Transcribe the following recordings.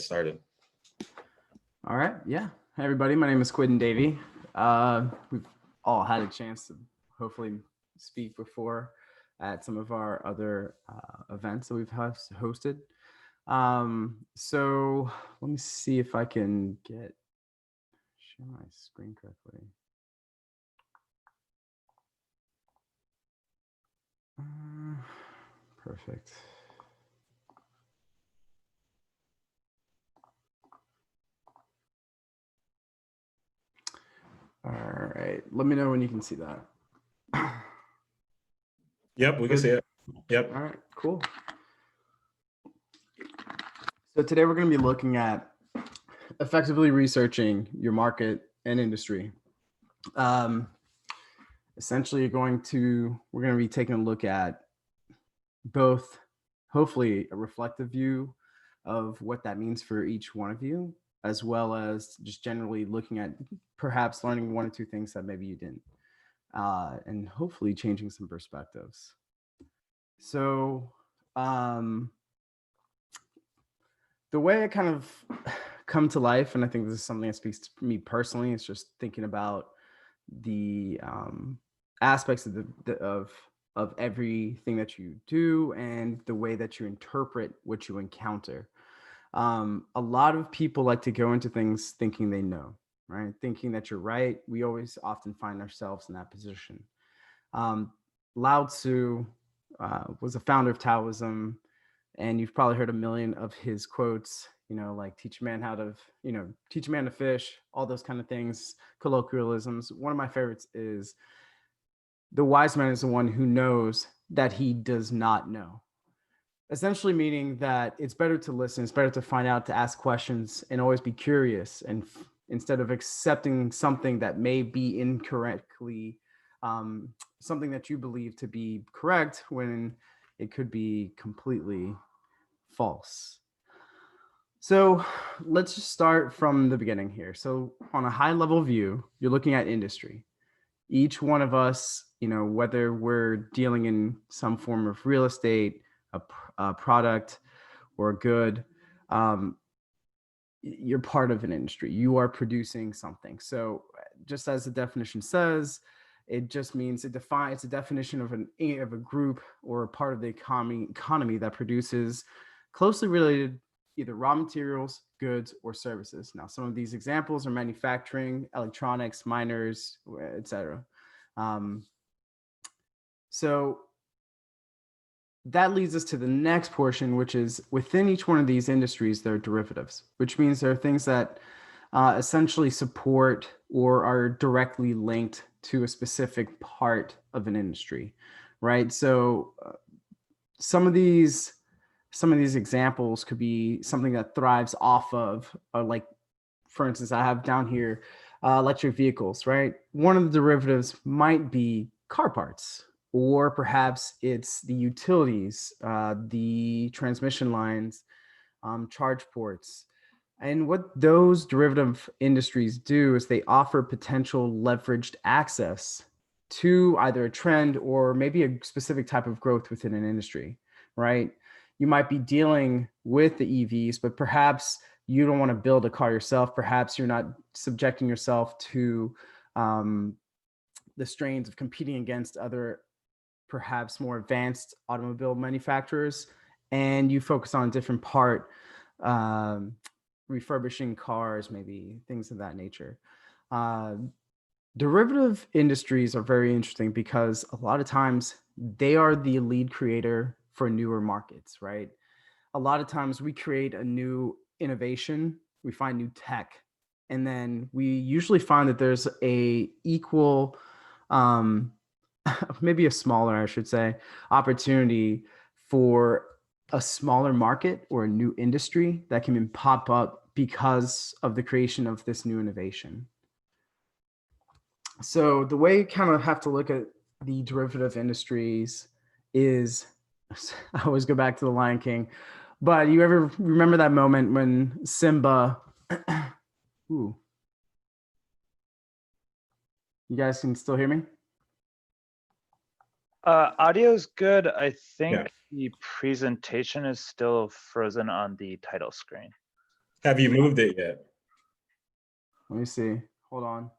Started. All right. Yeah. Hey, everybody. My name is Quentin Davy. We've all had a chance to hopefully speak before at some of our other events that we've hosted. So let me see if I can share my screen correctly. Perfect. All right. Let me know when you can see that. Yep, we can see it. Yep. All right, cool. So today we're going to be looking at effectively researching your market and industry. Essentially, we're going to be taking a look at both, hopefully, a reflective view of what that means for each one of you, as well as just generally looking at perhaps learning one or two things that maybe you didn't, and hopefully changing some perspectives. So, the way I kind of come to life, and I think this is something that speaks to me personally, is just thinking about the aspects of of everything that you do and the way that you interpret what you encounter. A lot of people like to go into things thinking they know, right? Thinking that you're right. We always often find ourselves in that position. Lao Tzu was a founder of Taoism, and you've probably heard a million of his quotes, like teach a man how to, teach a man to fish, all those kind of things, colloquialisms. One of my favorites is the wise man is the one who knows that he does not know. Essentially meaning that it's better to listen, it's better to find out, to ask questions, and always be curious, and instead of accepting something that may be incorrectly, something that you believe to be correct when it could be completely false. So let's just start from the beginning here. So on a high level view, you're looking at industry. Each one of us, whether we're dealing in some form of real estate, a product, or a good, you're part of an industry. You are producing something. So just as the definition says, it just means it's a definition of a group or a part of the economy that produces closely related either raw materials, goods, or services. Now, some of these examples are manufacturing, electronics, miners, etc. So that leads us to the next portion, which is within each one of these industries, there are derivatives, which means there are things that essentially support or are directly linked to a specific part of an industry, right? So some of these examples could be something that thrives off of, like, for instance, I have down here electric vehicles, right? One of the derivatives might be car parts, or perhaps it's the utilities, the transmission lines, charge ports. And what those derivative industries do is they offer potential leveraged access to either a trend or maybe a specific type of growth within an industry, right? You might be dealing with the EVs, but perhaps you don't want to build a car yourself. Perhaps you're not subjecting yourself to the strains of competing against other, perhaps more advanced automobile manufacturers, and you focus on a different part, refurbishing cars, maybe things of that nature. Derivative industries are very interesting because a lot of times they are the lead creator for newer markets, right? A lot of times we create a new innovation, we find new tech, and then we usually find that there's a equal, maybe a smaller, I should say, opportunity for a smaller market or a new industry that can pop up because of the creation of this new innovation. So the way you kind of have to look at the derivative industries is, I always go back to the Lion King, but you ever remember that moment when Simba, ooh, you guys can still hear me? Audio's good. I think Yeah. the presentation is still frozen on the title screen. Have you moved it yet? Let me see. Hold on.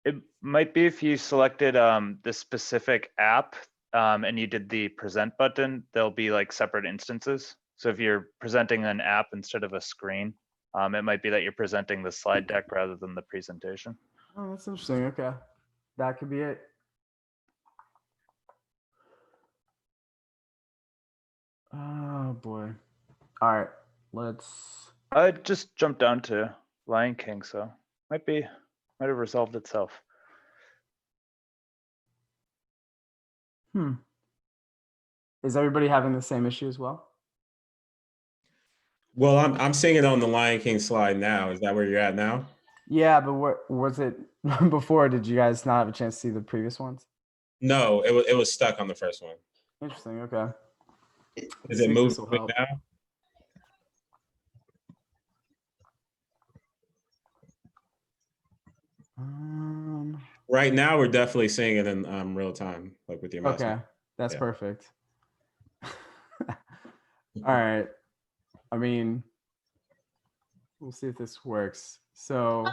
It might be if you selected the specific app and you did the present button, there'll be like separate instances. So if you're presenting an app instead of a screen, it might be that you're presenting the slide deck rather than the presentation. Oh, that's interesting. Okay. That could be it. Oh boy. All right. Let's I just jumped down to Lion King, so might have resolved itself. Is everybody having the same issue as well? Well, I'm seeing it on the Lion King slide now. Is that where you're at now? Yeah, but what was it before? Did you guys not have a chance to see the previous ones? No, it was stuck on the first one. Interesting. Okay. Is Let's it see if this will moving help. now? Right now, we're definitely seeing it in real time, like with your mouse. Okay, that's Yeah. perfect. All right. I mean, we'll see if this works. So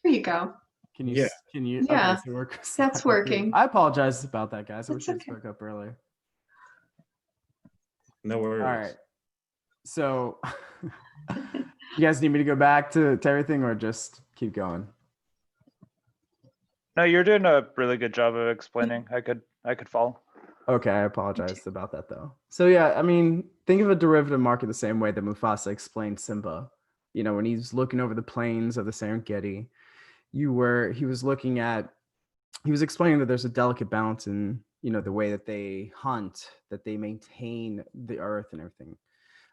There you go. can you? Yeah. Can you? Yeah, Okay, so we're that's working. I apologize about that, guys. I wish I That's okay. spoke up earlier. No worries. All right. So, you guys need me to go back to everything, or just keep going? No, you're doing a really good job of explaining. I could follow. Okay, I apologize about that though. So yeah, I mean, think of a derivative market the same way that Mufasa explained Simba. You know, when he's looking over the plains of the Serengeti, he was explaining that there's a delicate balance in, you know, the way that they hunt, that they maintain the earth and everything.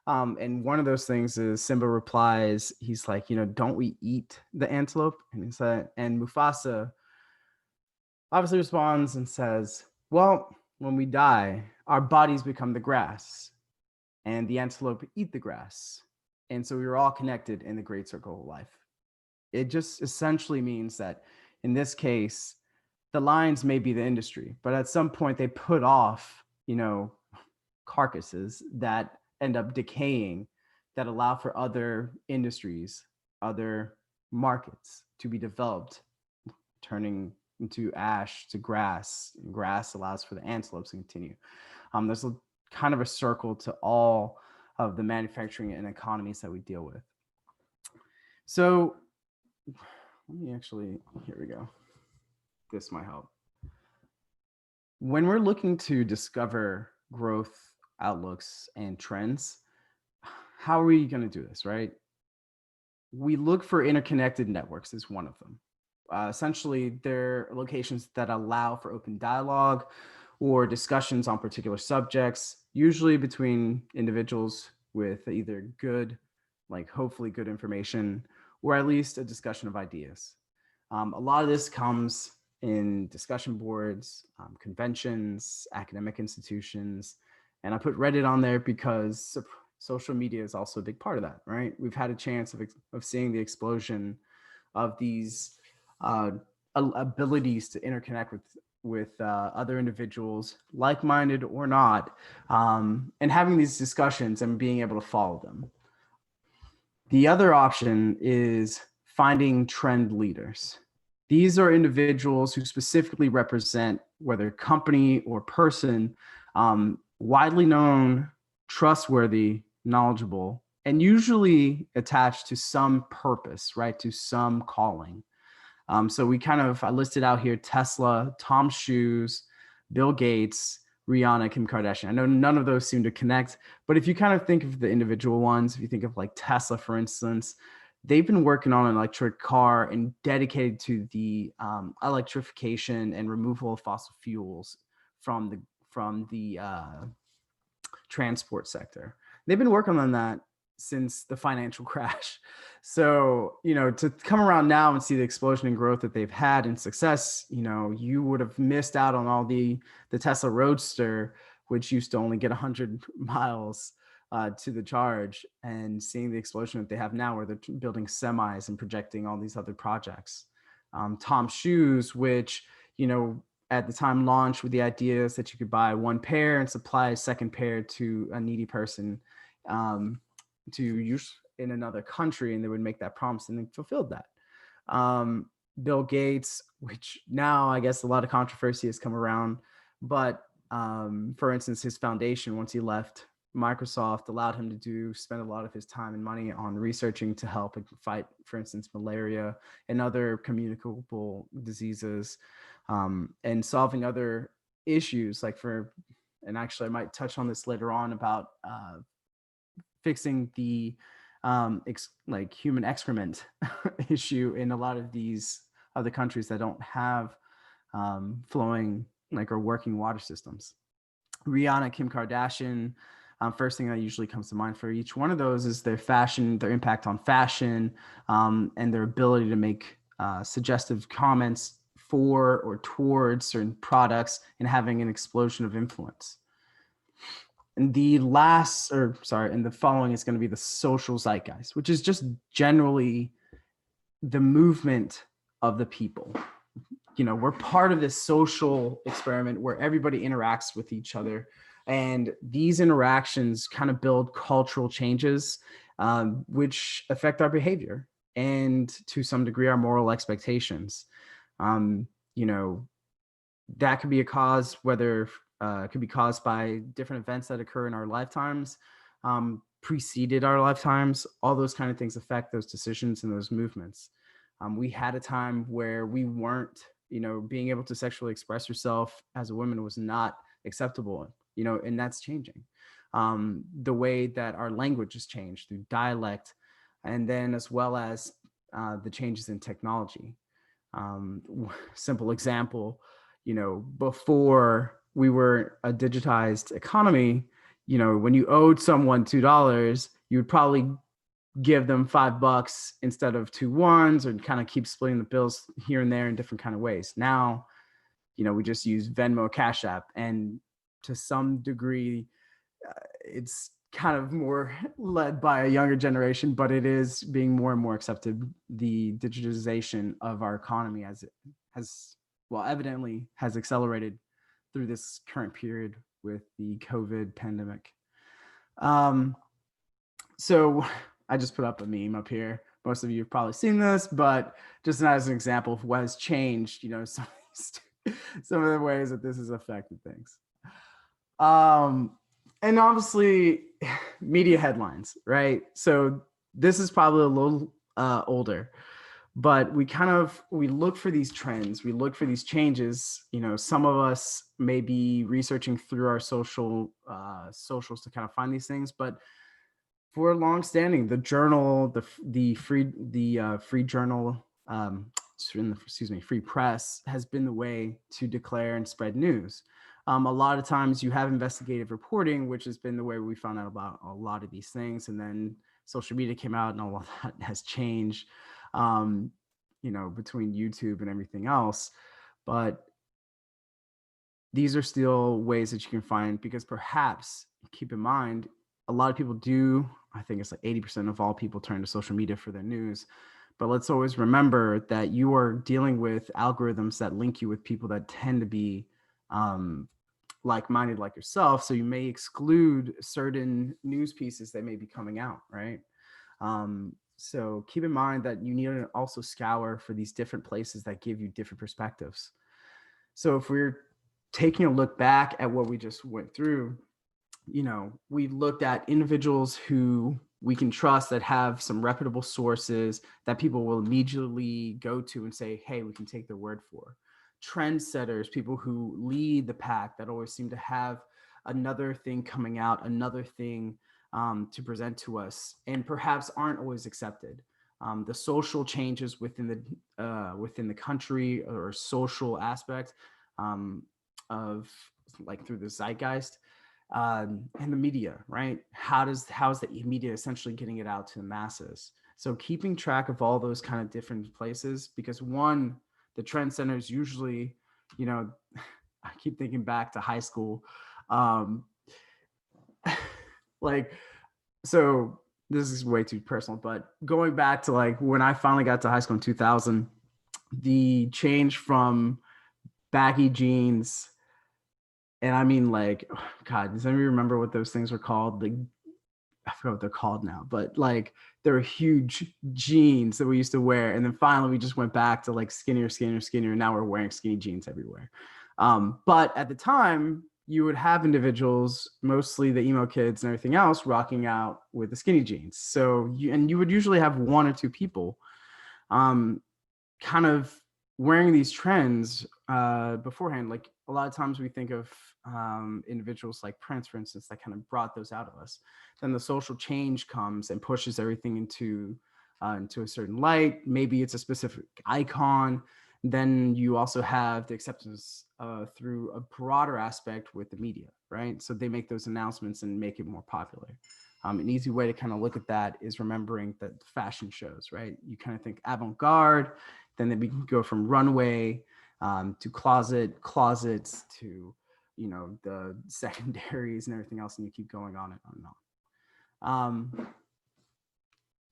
And one of those things is Simba replies, he's like, you know, don't we eat the antelope? And he said, and Mufasa obviously responds and says, well, when we die, our bodies become the grass, and the antelope eat the grass. And so we were all connected in the great circle of life. It just essentially means that in this case, the lions may be the industry, but at some point they put off, you know, carcasses that end up decaying that allow for other industries, other markets to be developed, turning into ash to grass. And grass allows for the antelopes to continue. There's a kind of a circle to all of the manufacturing and economies that we deal with. So let me actually, here we go. This might help. When we're looking to discover growth outlooks and trends, how are we going to do this, right? We look for interconnected networks as one of them. Essentially, they're locations that allow for open dialogue or discussions on particular subjects, usually between individuals with either good, like hopefully good information, or at least a discussion of ideas. A lot of this comes in discussion boards, conventions, academic institutions, and I put Reddit on there because social media is also a big part of that, right? We've had a chance of seeing the explosion of these abilities to interconnect with other individuals, like-minded or not, and having these discussions and being able to follow them. The other option is finding trend leaders. These are individuals who specifically represent, whether company or person, widely known, trustworthy, knowledgeable, and usually attached to some purpose, right? To some calling. So I listed out here Tesla, Tom's Shoes, Bill Gates, Rihanna, Kim Kardashian. I know none of those seem to connect, but if you kind of think of the individual ones, if you think of like Tesla, for instance, they've been working on an electric car and dedicated to the electrification and removal of fossil fuels from the transport sector. They've been working on that since the financial crash. So, you know, to come around now and see the explosion in growth that they've had and success, you know, you would have missed out on all the Tesla Roadster, which used to only get 100 miles to the charge, and seeing the explosion that they have now where they're building semis and projecting all these other projects. Tom's Shoes, which, you know, at the time launched with the ideas that you could buy one pair and supply a second pair to a needy person. to use in another country, and they would make that promise and they fulfilled that. Bill Gates, which now I guess a lot of controversy has come around, but for instance, his foundation, once he left Microsoft, allowed him to spend a lot of his time and money on researching to help fight, for instance, malaria and other communicable diseases, and solving other issues and actually I might touch on this later on about fixing the human excrement issue in a lot of these other countries that don't have flowing or working water systems. Rihanna, Kim Kardashian, first thing that usually comes to mind for each one of those is their impact on fashion, and their ability to make suggestive comments for or towards certain products and having an explosion of influence. And the following is going to be the social zeitgeist, which is just generally the movement of the people. We're part of this social experiment where everybody interacts with each other. And these interactions kind of build cultural changes, which affect our behavior and to some degree our moral expectations. That could be a cause, whether it could be caused by different events that occur in our lifetimes, preceded our lifetimes. All those kind of things affect those decisions and those movements. We had a time where we weren't, being able to sexually express yourself as a woman was not acceptable, and that's changing. The way that our language has changed through dialect, and then as well as the changes in technology. Simple example, before we were a digitized economy, when you owed someone $2, you would probably give them $5 instead of 2 ones, or kind of keep splitting the bills here and there in different kind of ways. Now, we just use Venmo, Cash App, and to some degree, it's kind of more led by a younger generation, but it is being more and more accepted. The digitization of our economy as it has, evidently has accelerated through this current period with the COVID pandemic. So I just put up a meme up here. Most of you have probably seen this, but just as an example of what has changed, some of the ways that this has affected things. And obviously media headlines, right? So this is probably a little older, but we look for these trends, we look for these changes. Some of us may be researching through our socials to kind of find these things, but for longstanding, the journal, the free journal, free press has been the way to declare and spread news. A lot of times you have investigative reporting, which has been the way we found out about a lot of these things. And then social media came out and all of that has changed, between YouTube and everything else. But these are still ways that you can find, because perhaps, keep in mind, a lot of people do, I think it's like 80% of all people turn to social media for their news. But let's always remember that you are dealing with algorithms that link you with people that tend to be like-minded like yourself. So you may exclude certain news pieces that may be coming out, right? So keep in mind that you need to also scour for these different places that give you different perspectives. So if we're taking a look back at what we just went through, we looked at individuals who we can trust, that have some reputable sources that people will immediately go to and say, hey, we can take their word for. Trendsetters, people who lead the pack, that always seem to have another thing coming out, another thing to present to us, and perhaps aren't always accepted. The social changes within the country or social aspect of through the zeitgeist. And the media, right? How is the media essentially getting it out to the masses? So keeping track of all those kind of different places, because one, the trend centers usually, I keep thinking back to high school. So this is way too personal, but going back to when I finally got to high school in 2000, the change from baggy jeans, and I mean God, does anybody remember what those things were called? I forgot what they're called now, but like they're huge jeans that we used to wear. And then finally we just went back to like skinnier. And now we're wearing skinny jeans everywhere. But at the time, you would have individuals, mostly the emo kids and everything else, rocking out with the skinny jeans. So you would usually have one or two people kind of wearing these trends beforehand. Like a lot of times we think of individuals like Prince, for instance, that kind of brought those out of us. Then the social change comes and pushes everything into a certain light. Maybe it's a specific icon. Then you also have the acceptance through a broader aspect with the media, right? So they make those announcements and make it more popular. An easy way to kind of look at that is remembering that fashion shows, right? You kind of think avant-garde, then we can go from runway to closets to, the secondaries and everything else, and you keep going on and on and on.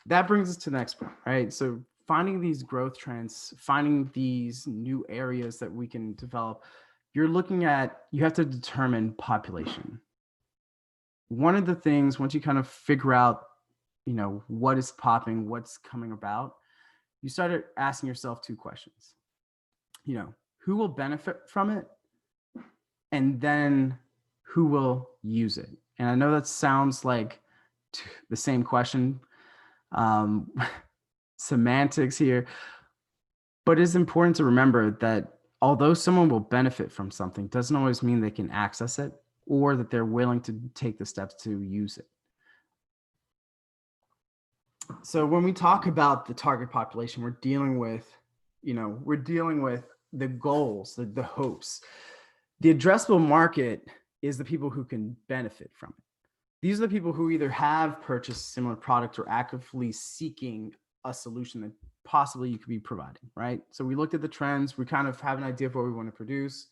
That brings us to the next point, right? So finding these growth trends, finding these new areas that we can develop, you have to determine population. One of the things, once you kind of figure out, what is popping, what's coming about, you started asking yourself two questions. Who will benefit from it? And then who will use it? And I know that sounds like the same question, semantics here, but it's important to remember that although someone will benefit from something, doesn't always mean they can access it or that they're willing to take the steps to use it. So when we talk about the target population, we're dealing with the goals, the hopes. The addressable market is the people who can benefit from it. These are the people who either have purchased similar product or actively seeking a solution that possibly you could be providing, right? So we looked at the trends. We kind of have an idea of what we want to produce.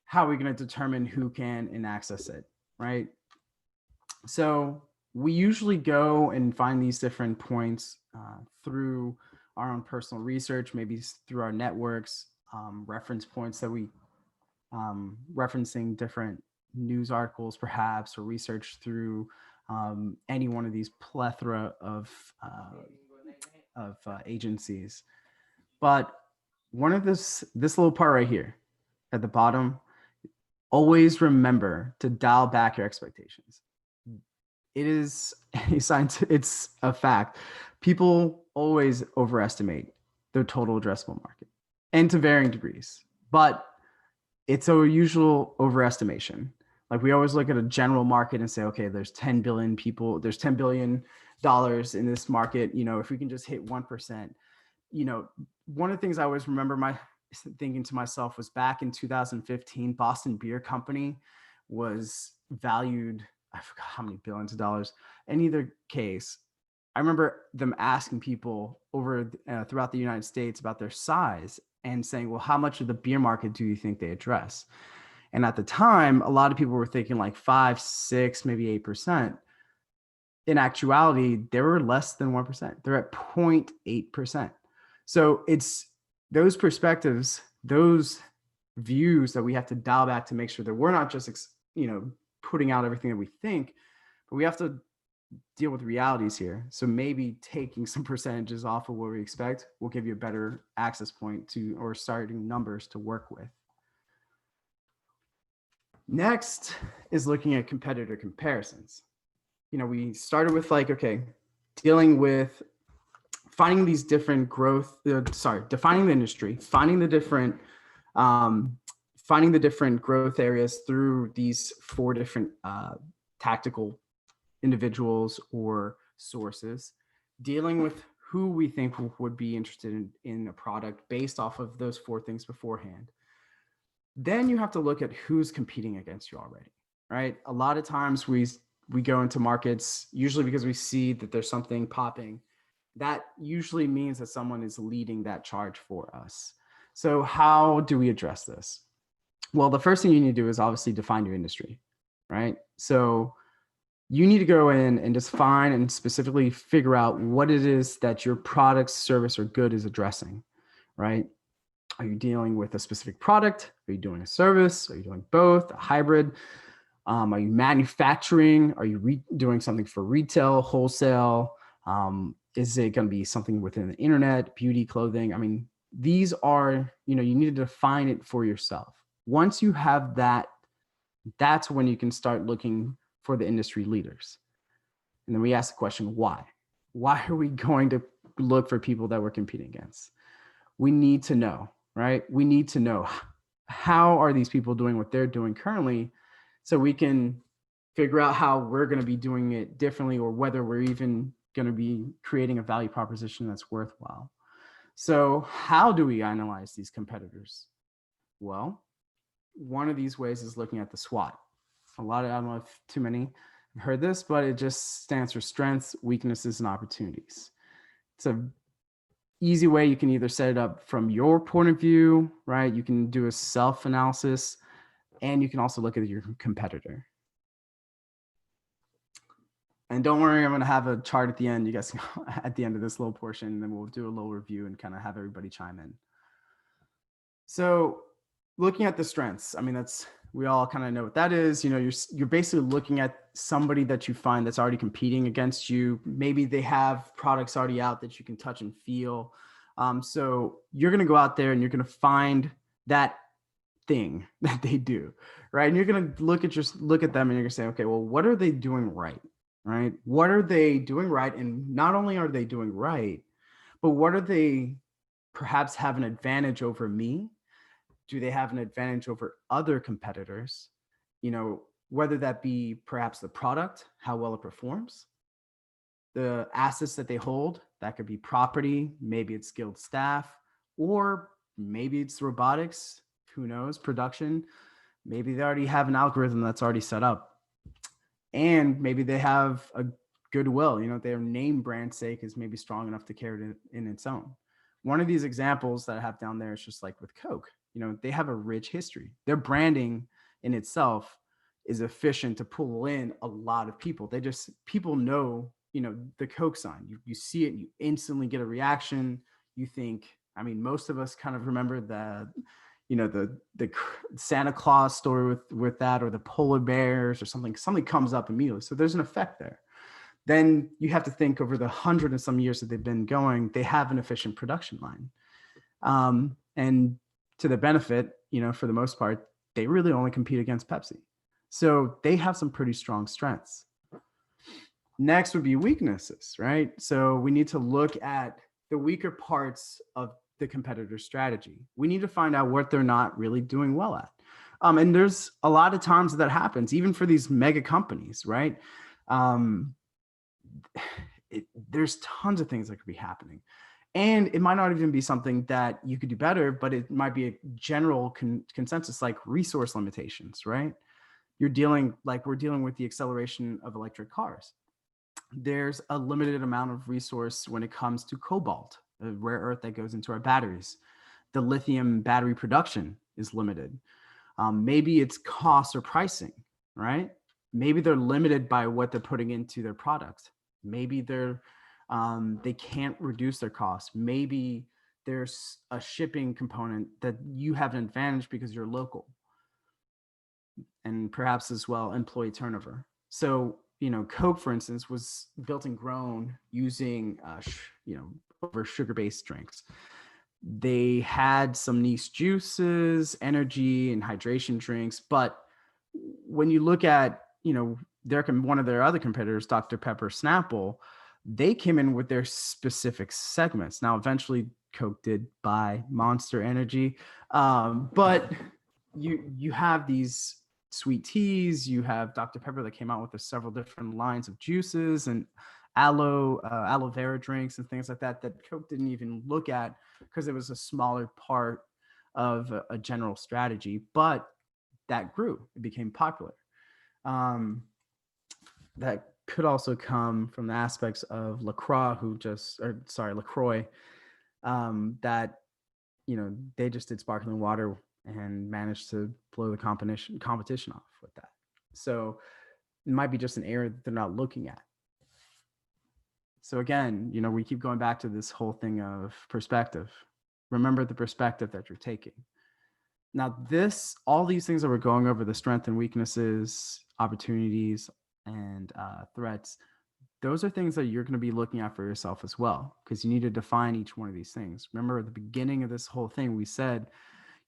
How are we going to determine who can and access it, right? So we usually go and find these different points through our own personal research, maybe through our networks, reference points that we referencing different news articles, perhaps, or research through any one of these plethora of agencies. But one of this little part right here at the bottom, always remember to dial back your expectations. It is it's a fact. People always overestimate their total addressable market, and to varying degrees, but it's a usual overestimation. Like we always look at a general market and say, okay, there's 10 billion people, there's $10 billion in this market. If we can just hit 1%, one of the things I always remember thinking to myself was back in 2015, Boston Beer Company was valued, I forgot how many billions of dollars. In either case, I remember them asking people throughout the United States about their size and saying, well, how much of the beer market do you think they address? And at the time, a lot of people were thinking like 5, 6, maybe 8%. In actuality, they were less than 1%. They're at 0.8%. So it's those perspectives, those views that we have to dial back to make sure that we're not just, putting out everything that we think, but we have to deal with realities here. So maybe taking some percentages off of what we expect will give you a better access point or starting numbers to work with. Next is looking at competitor comparisons. We started with dealing with finding these different defining the industry, finding the different growth areas through these 4 different tactical individuals or sources, dealing with who we think would be interested in a product based off of those 4 things beforehand. Then you have to look at who's competing against you already, right? A lot of times we go into markets usually because we see that there's something popping. That usually means that someone is leading that charge for us. So how do we address this? Well, the first thing you need to do is obviously define your industry, right? So you need to go in and define and specifically figure out what it is that your product, service, or good is addressing, right? Are you dealing with a specific product? Are you doing a service? Are you doing both, a hybrid? Are you manufacturing? Are you doing something for retail, wholesale? Is it going to be something within the internet, beauty, clothing? I mean, these are, you need to define it for yourself. Once you have that, that's when you can start looking for the industry leaders. And then we ask the question, why? Why are we going to look for people that we're competing against? We need to know, right? We need to know, how are these people doing what they're doing currently, so we can figure out how we're going to be doing it differently, or whether we're even going to be creating a value proposition that's worthwhile. So how do we analyze these competitors? Well, one of these ways is looking at the SWOT. I don't know if too many have heard this, but it just stands for strengths, weaknesses, and opportunities. It's a easy way. You can either set it up from your point of view, right? You can do a self-analysis, and you can also look at your competitor. And don't worry, I'm going to have a chart at the end. You guys can, at the end of this little portion, and then we'll do a little review and kind of have everybody chime in. So looking at the strengths, I mean, we all kind of know what that is. You're basically looking at somebody that you find that's already competing against you. Maybe they have products already out that you can touch and feel. So you're going to go out there and you're going to find that thing that they do, right? And you're going to look at them and you're going to say, okay, well, what are they doing right? Right? What are they doing right? And not only are they doing right, but what are they perhaps have an advantage over me? Do they have an advantage over other competitors? Whether that be perhaps the product, how well it performs, the assets that they hold, that could be property, maybe it's skilled staff, or maybe it's robotics, who knows, production. Maybe they already have an algorithm that's already set up. And maybe they have a goodwill, their name brand sake is maybe strong enough to carry it in its own. One of these examples that I have down there is just like with Coke. They have a rich history. Their branding in itself is efficient to pull in a lot of people. People know, the Coke sign. You see it, you instantly get a reaction. You think, I mean, most of us kind of remember the Santa Claus story with that, or the polar bears or something comes up immediately. So there's an effect there. Then you have to think, over the 100 and some years that they've been going, they have an efficient production line. And to the benefit, for the most part, they really only compete against Pepsi. So they have some pretty strong strengths. Next would be weaknesses, right? So we need to look at the weaker parts of the competitor strategy. We need to find out what they're not really doing well at. And there's a lot of times that happens, even for these mega companies, right? There's tons of things that could be happening. And it might not even be something that you could do better, but it might be a general consensus, like resource limitations, right? We're dealing with the acceleration of electric cars. There's a limited amount of resource when it comes to cobalt, a rare earth that goes into our batteries. The lithium battery production is limited. Maybe it's cost or pricing, right? Maybe they're limited by what they're putting into their product. Maybe they can't reduce their costs. Maybe there's a shipping component that you have an advantage because you're local, and perhaps as well employee turnover. So, Coke, for instance, was built and grown using, over sugar-based drinks. They had some niche juices, energy, and hydration drinks. But when you look at, one of their other competitors, Dr. Pepper, Snapple, they came in with their specific segments. Now, eventually, Coke did buy Monster Energy, but you have these sweet teas. You have Dr. Pepper that came out with several different lines of juices and aloe vera drinks and things like that Coke didn't even look at, because it was a smaller part of a general strategy. But that grew. It became popular. That could also come from the aspects of LaCroix, LaCroix, that, they just did sparkling water and managed to blow the competition off with that. So it might be just an area that they're not looking at. So again, we keep going back to this whole thing of perspective. Remember the perspective that you're taking. Now all these things that we're going over, the strengths and weaknesses, opportunities, and threats, those are things that you're going to be looking at for yourself as well, because you need to define each one of these things. Remember, at the beginning of this whole thing, we said,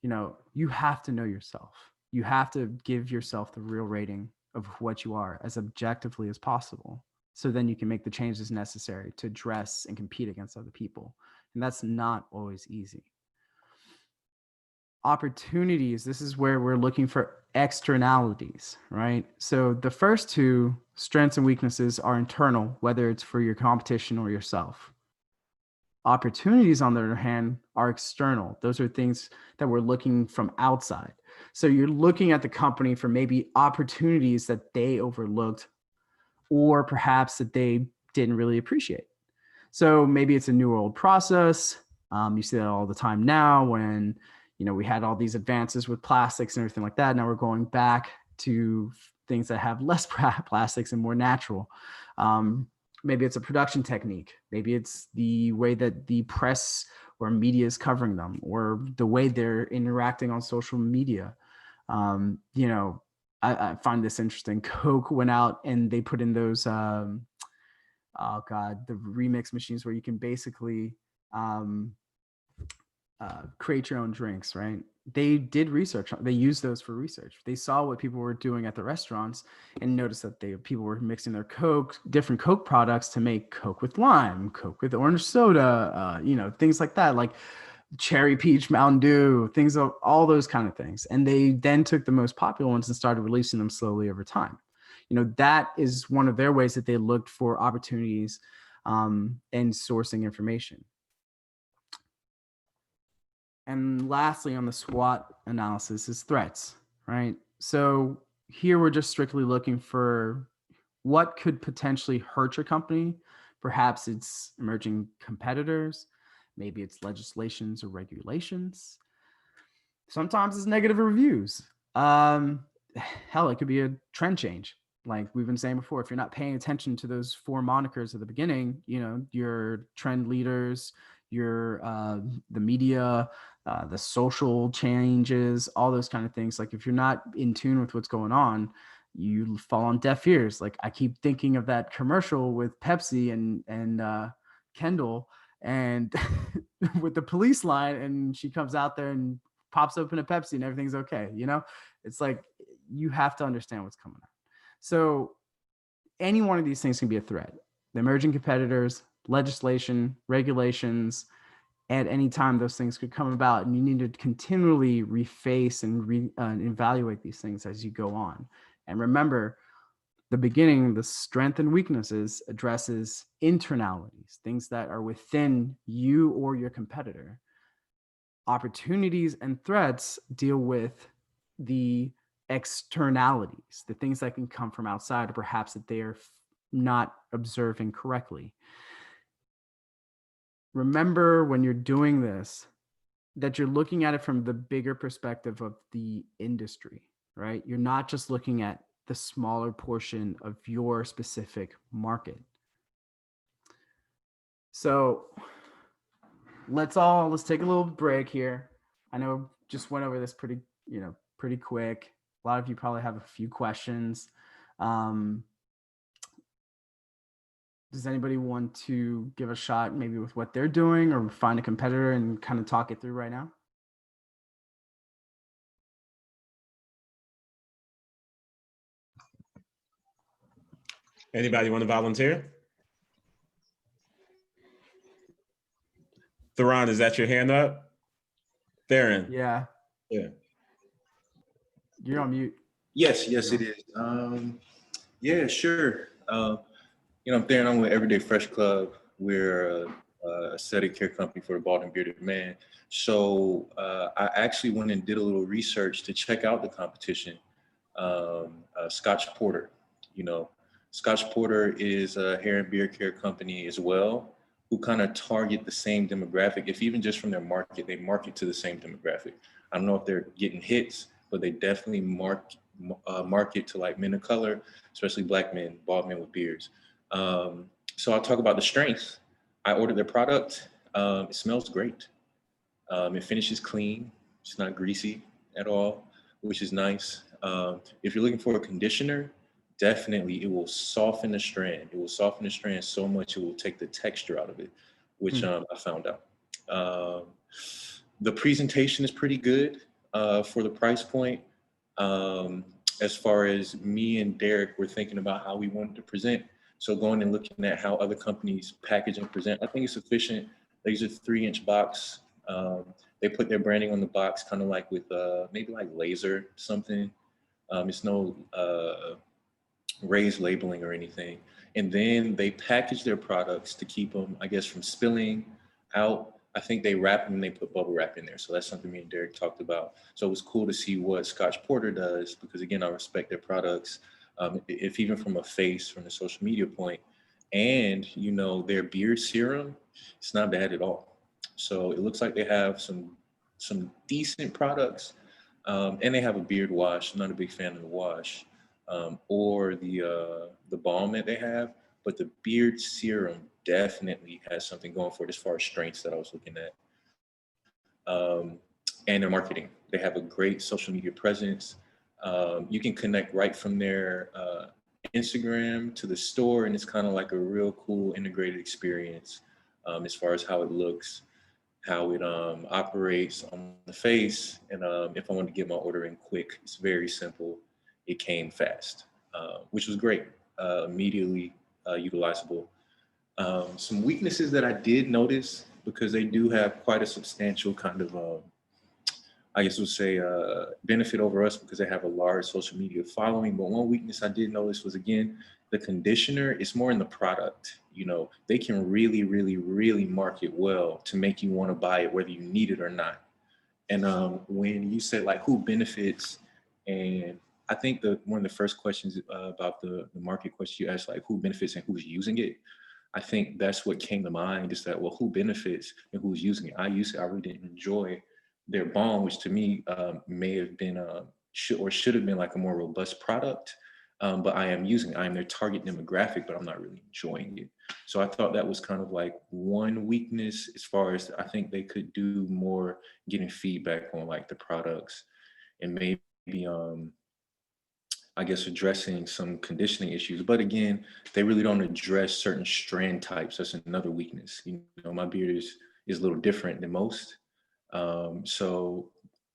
you have to know yourself. You have to give yourself the real rating of what you are as objectively as possible. So then you can make the changes necessary to address and compete against other people. And that's not always easy. Opportunities, this is where we're looking for externalities, right? So the first two, strengths and weaknesses, are internal, whether it's for your competition or yourself. Opportunities, on the other hand, are external. Those are things that we're looking from outside. So you're looking at the company for maybe opportunities that they overlooked, or perhaps that they didn't really appreciate. So maybe it's a new or old process. You see that all the time now when, we had all these advances with plastics and everything like that. Now we're going back to things that have less plastics and more natural. Maybe it's a production technique. Maybe it's the way that the press or media is covering them, or the way they're interacting on social media. I find this interesting. Coke went out and they put in those, the remix machines where you can basically create your own drinks, right? They did research. They used those for research. They saw what people were doing at the restaurants and noticed that people were mixing their different Coke products to make Coke with lime, Coke with orange soda, things like that, like cherry peach Mountain Dew, all those kind of things. And they then took the most popular ones and started releasing them slowly over time. That is one of their ways that they looked for opportunities and sourcing information. And lastly, on the SWOT analysis is threats, right? So here we're just strictly looking for what could potentially hurt your company. Perhaps it's emerging competitors. Maybe it's legislations or regulations. Sometimes it's negative reviews. Hell, it could be a trend change. Like we've been saying before, if you're not paying attention to those 4 monikers at the beginning, your trend leaders, your the media, the social changes, all those kind of things. Like if you're not in tune with what's going on, you fall on deaf ears. Like I keep thinking of that commercial with Pepsi and Kendall, and with the police line, and she comes out there and pops open a Pepsi and everything's okay. It's like you have to understand what's coming up. So any one of these things can be a threat. The emerging competitors, legislation, regulations. At any time, those things could come about, and you need to continually reface and evaluate these things as you go on. And remember, the beginning, the strengths and weaknesses, addresses internalities, things that are within you or your competitor. Opportunities and threats deal with the externalities, the things that can come from outside, or perhaps that they are not observing correctly. Remember, when you're doing this, that you're looking at it from the bigger perspective of the industry, right? You're not just looking at the smaller portion of your specific market. So let's take a little break here. I know just went over this pretty quick. A lot of you probably have a few questions. Does anybody want to give a shot maybe with what they're doing, or find a competitor and kind of talk it through right now? Anybody want to volunteer? Theron, is that your hand up? Theron. Yeah. Yeah. You're on mute. Yes, it is. Yeah, sure. I'm Theron. I'm with Everyday Fresh Club. We're a aesthetic care company for the bald and bearded man. So I actually went and did a little research to check out the competition. Scotch Porter, Scotch Porter is a hair and beard care company as well, who kind of target the same demographic. If even just from their market, they market to the same demographic. I don't know if they're getting hits, but they definitely market to like men of color, especially Black men, bald men with beards. So I'll talk about the strengths. I ordered their product. It smells great. It finishes clean. It's not greasy. at all, which is nice. If you're looking for a conditioner, definitely it will soften the strand. It will soften the strand so much it will take the texture out of it, which I found out. The presentation is pretty good for the price point. As far as me and Derek were thinking about how we wanted to present, so going and looking at how other companies package and present, I think it's sufficient. They use a 3-inch box. They put their branding on the box, kind of like with maybe like laser something. It's no raised labeling or anything. And then they package their products to keep them, I guess, from spilling out. I think they wrap them and they put bubble wrap in there. So that's something me and Derek talked about. So it was cool to see what Scotch Porter does, because again, I respect their products. If even from a face, from the social media point, and you know, their beard serum, it's not bad at all. So it looks like they have some decent products, and they have a beard wash. I'm not a big fan of the wash, or the balm that they have, but the beard serum definitely has something going for it as far as strengths that I was looking at. And their marketing, they have a great social media presence. You can connect right from their Instagram to the store, and it's kind of like a real cool integrated experience as far as how it looks, how it operates on the face. And if I want to get my order in quick, it's very simple. It came fast, which was great, immediately utilizable. Some weaknesses that I did notice, because they do have quite a substantial kind of, I guess we'll say, benefit over us because they have a large social media following. But one weakness I did notice was, again, the conditioner is more in the product. You know, they can really, really, really market well to make you want to buy it, whether you need it or not. And when you said like who benefits, and I think one of the first questions about the market question you asked, like who benefits and who's using it, I think that's what came to mind, is that, well, who benefits and who's using it? I really didn't enjoy their balm, which to me may have been should have been like a more robust product. But I am their target demographic, but I'm not really enjoying it. So I thought that was kind of like one weakness, as far as I think they could do more getting feedback on like the products, and maybe I guess addressing some conditioning issues. But again, they really don't address certain strand types. That's another weakness. You know, my beard is a little different than most. So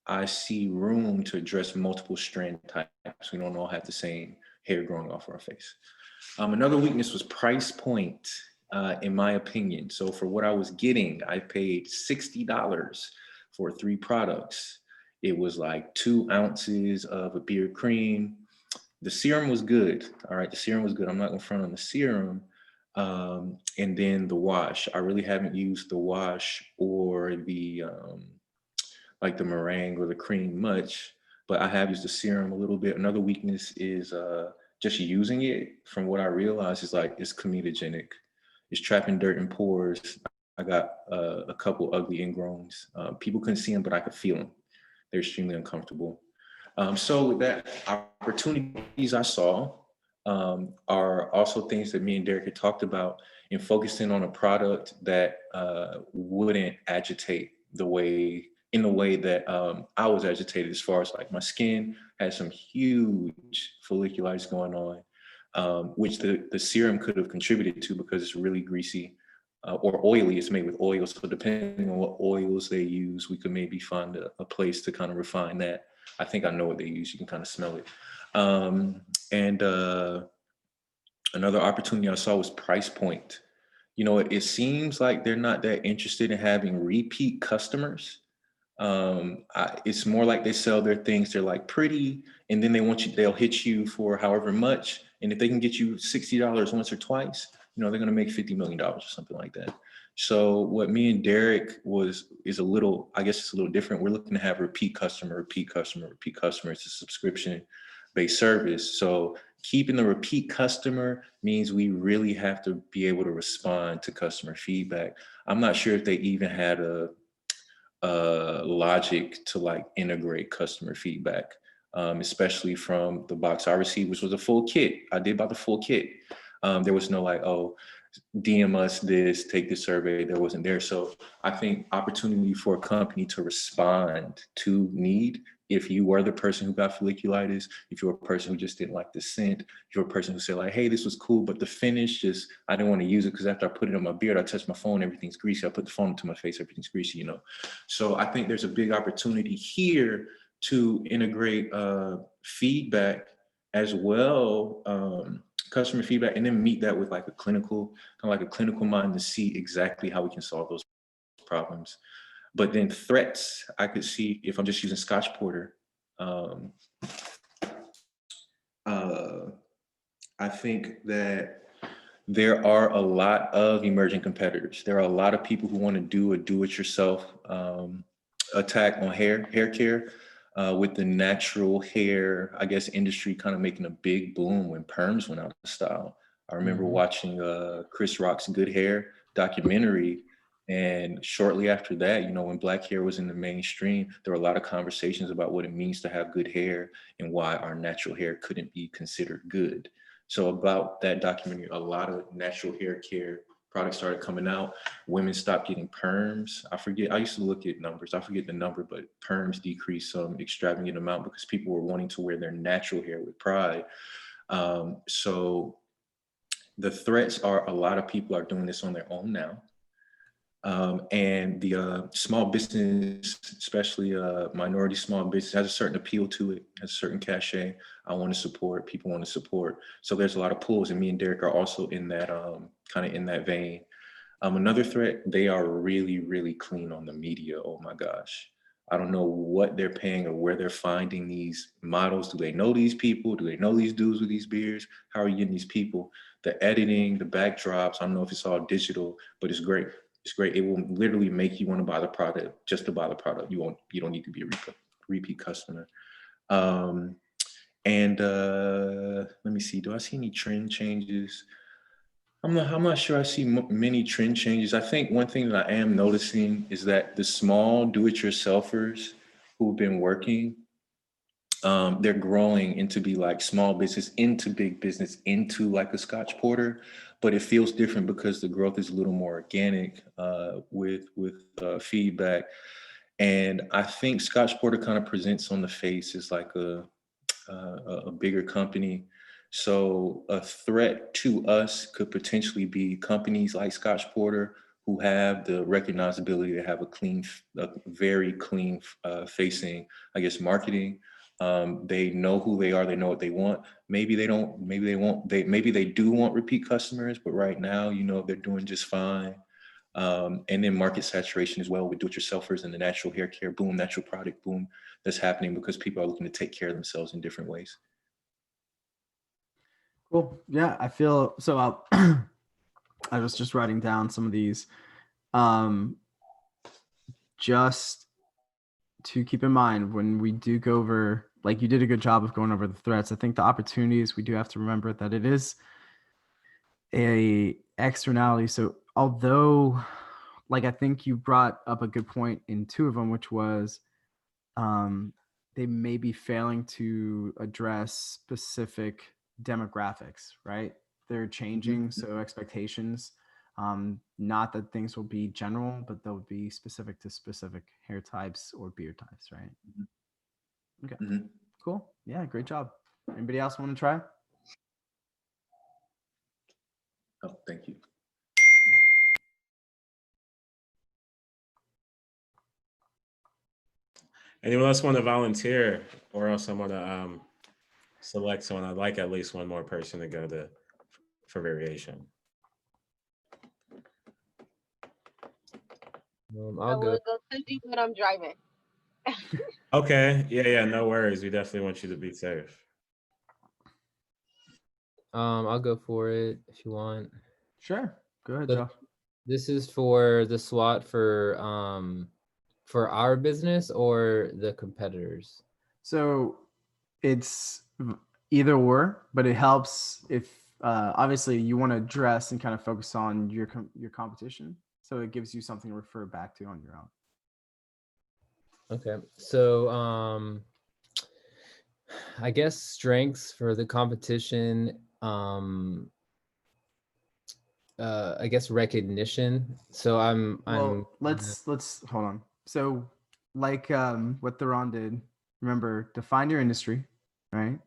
I see room to address multiple strand types. We don't all have the same hair growing off our face. Another weakness was price point, in my opinion. So for what I was getting, I paid $60 for 3 products. It was like 2 ounces of a beard cream. The serum was good. All right, the serum was good. I'm not gonna front on the serum. And then the wash. I really haven't used the wash or the like the meringue or the cream much, but I have used the serum a little bit. Another weakness is just using it. From what I realized, is like it's comedogenic. It's trapping dirt and pores. I got a couple ugly ingrowns. People couldn't see them, but I could feel them. They're extremely uncomfortable. So with that, opportunities I saw are also things that me and Derek had talked about, in focusing on a product that wouldn't agitate in the way that I was agitated, as far as like my skin had some huge folliculitis going on, which the serum could have contributed to, because it's really greasy or oily. It's made with oil. So depending on what oils they use, we could maybe find a place to kind of refine that. I think I know what they use. You can kind of smell it. And another opportunity I saw was price point. You know, it seems like they're not that interested in having repeat customers. It's more like they sell their things, they're like pretty, and then they'll hit you for however much. And if they can get you $60 once or twice, you know, they're gonna make $50 million or something like that. So what me and Derek is a little, I guess it's a little different. We're looking to have repeat customer. It's a subscription-based service. So keeping the repeat customer means we really have to be able to respond to customer feedback. I'm not sure if they even had a logic to like integrate customer feedback, especially from the box I received, which was a full kit. I did buy the full kit. There was no like, oh, DM us this, take this survey that wasn't there. So I think opportunity for a company to respond to need. If you were the person who got folliculitis, if you're a person who just didn't like the scent, if you're a person who said like, hey, this was cool, but the finish just, I didn't want to use it because after I put it on my beard, I touched my phone, everything's greasy. I put the phone into my face, everything's greasy, you know? So I think there's a big opportunity here to integrate feedback as well, customer feedback, and then meet that with like a clinical, kind of like a clinical mind to see exactly how we can solve those problems. But then threats, I could see if I'm just using Scotch Porter. I think that there are a lot of emerging competitors. There are a lot of people who want to do a do-it-yourself attack on hair care, with the natural hair, I guess, industry kind of making a big boom when perms went out of style. I remember watching Chris Rock's Good Hair documentary. And shortly after that, you know, when black hair was in the mainstream, there were a lot of conversations about what it means to have good hair and why our natural hair couldn't be considered good. So about that documentary, a lot of natural hair care products started coming out. Women stopped getting perms. I used to look at numbers. I forget the number, but perms decreased some extravagant amount because people were wanting to wear their natural hair with pride. So the threats are a lot of people are doing this on their own now. And the small business, especially minority small business, has a certain appeal to it, has a certain cachet. I want to support, people want to support. So there's a lot of pulls, and me and Derek are also in that kind of in that vein. Another threat, they are really, really clean on the media. Oh my gosh. I don't know what they're paying or where they're finding these models. Do they know these people? Do they know these dudes with these beards? How are you getting these people? The editing, the backdrops, I don't know if it's all digital, but it's great. It's great. It will literally make you want to buy the product just to buy the product. You don't need to be a repeat customer. And let me see, do I see any trend changes? I'm not sure I see many trend changes. I think one thing that I am noticing is that the small do-it-yourselfers who've been working, they're growing into be like small business, into big business, into like a Scotch Porter, but it feels different because the growth is a little more organic with feedback. And I think Scotch Porter kind of presents on the face as like a bigger company. So a threat to us could potentially be companies like Scotch Porter who have the recognizability to have a very clean facing, I guess, marketing. They know who they are. They know what they want. Maybe they don't. Maybe they won't. Maybe they do want repeat customers. But right now, you know, they're doing just fine. And then market saturation as well with do-it-yourselfers and the natural hair care boom, natural product boom that's happening because people are looking to take care of themselves in different ways. Cool. Yeah, I feel so. I was just writing down some of these. Just to keep in mind when we do go over, like you did a good job of going over the threats. I think the opportunities, we do have to remember that it is a externality. So although, like I think you brought up a good point in two of them, which was they may be failing to address specific demographics, right? They're changing, so expectations, not that things will be general, but they'll be specific to specific hair types or beard types, right? Okay, cool. Yeah, great job. Anybody else want to try? Oh, thank you. Anyone else want to volunteer, or else I want to select someone? I'd like at least one more person to go to for variation. I'll go. But I'm driving. Okay. Yeah. No worries. We definitely want you to be safe. I'll go for it if you want. Sure. Go ahead, So Josh. this is for the SWOT for our business or the competitors? So it's either or, but it helps if obviously you want to address and kind of focus on your competition. So it gives you something to refer back to on your own. Okay. So I guess strengths for the competition. I guess recognition. So I'm Well, let's hold on. So, like what Theron did, remember, define your industry, right?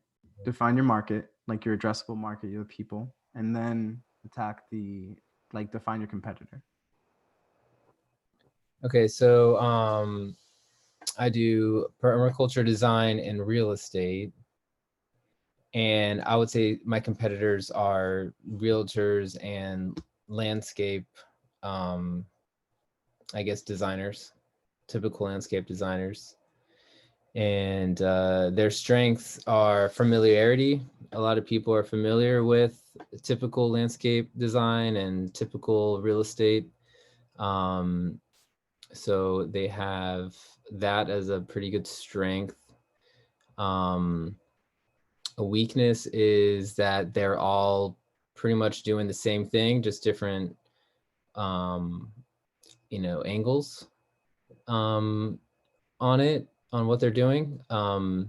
Define your market, like your addressable market, your people, and then attack the like define your competitor. okay. So I do permaculture design and real estate. And I would say my competitors are realtors and landscape, I guess, designers, typical landscape designers. And their strengths are familiarity. A lot of people are familiar with typical landscape design and typical real estate. So they have that as a pretty good strength. A weakness is that they're all pretty much doing the same thing, just different, angles on it, on what they're doing. The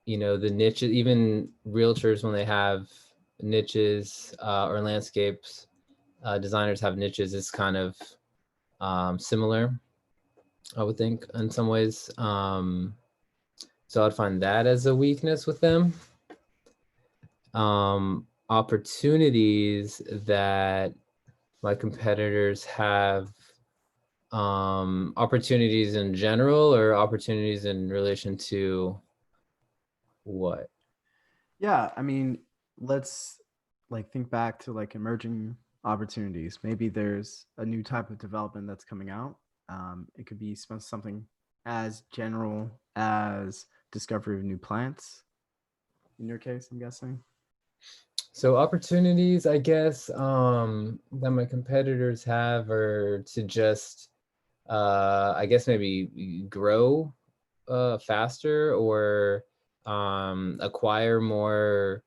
niche, even realtors, when they have niches or landscapes, designers have niches, is kind of similar, I would think, in some ways. So I'd find that as a weakness with them. Opportunities that my competitors have, opportunities in general or opportunities in relation to what? Yeah, I mean, let's like think back to like emerging opportunities. Maybe there's a new type of development that's coming out. It could be something as general as discovery of new plants. In your case, I'm guessing. So opportunities, I guess, that my competitors have are to just, I guess, maybe grow faster or acquire more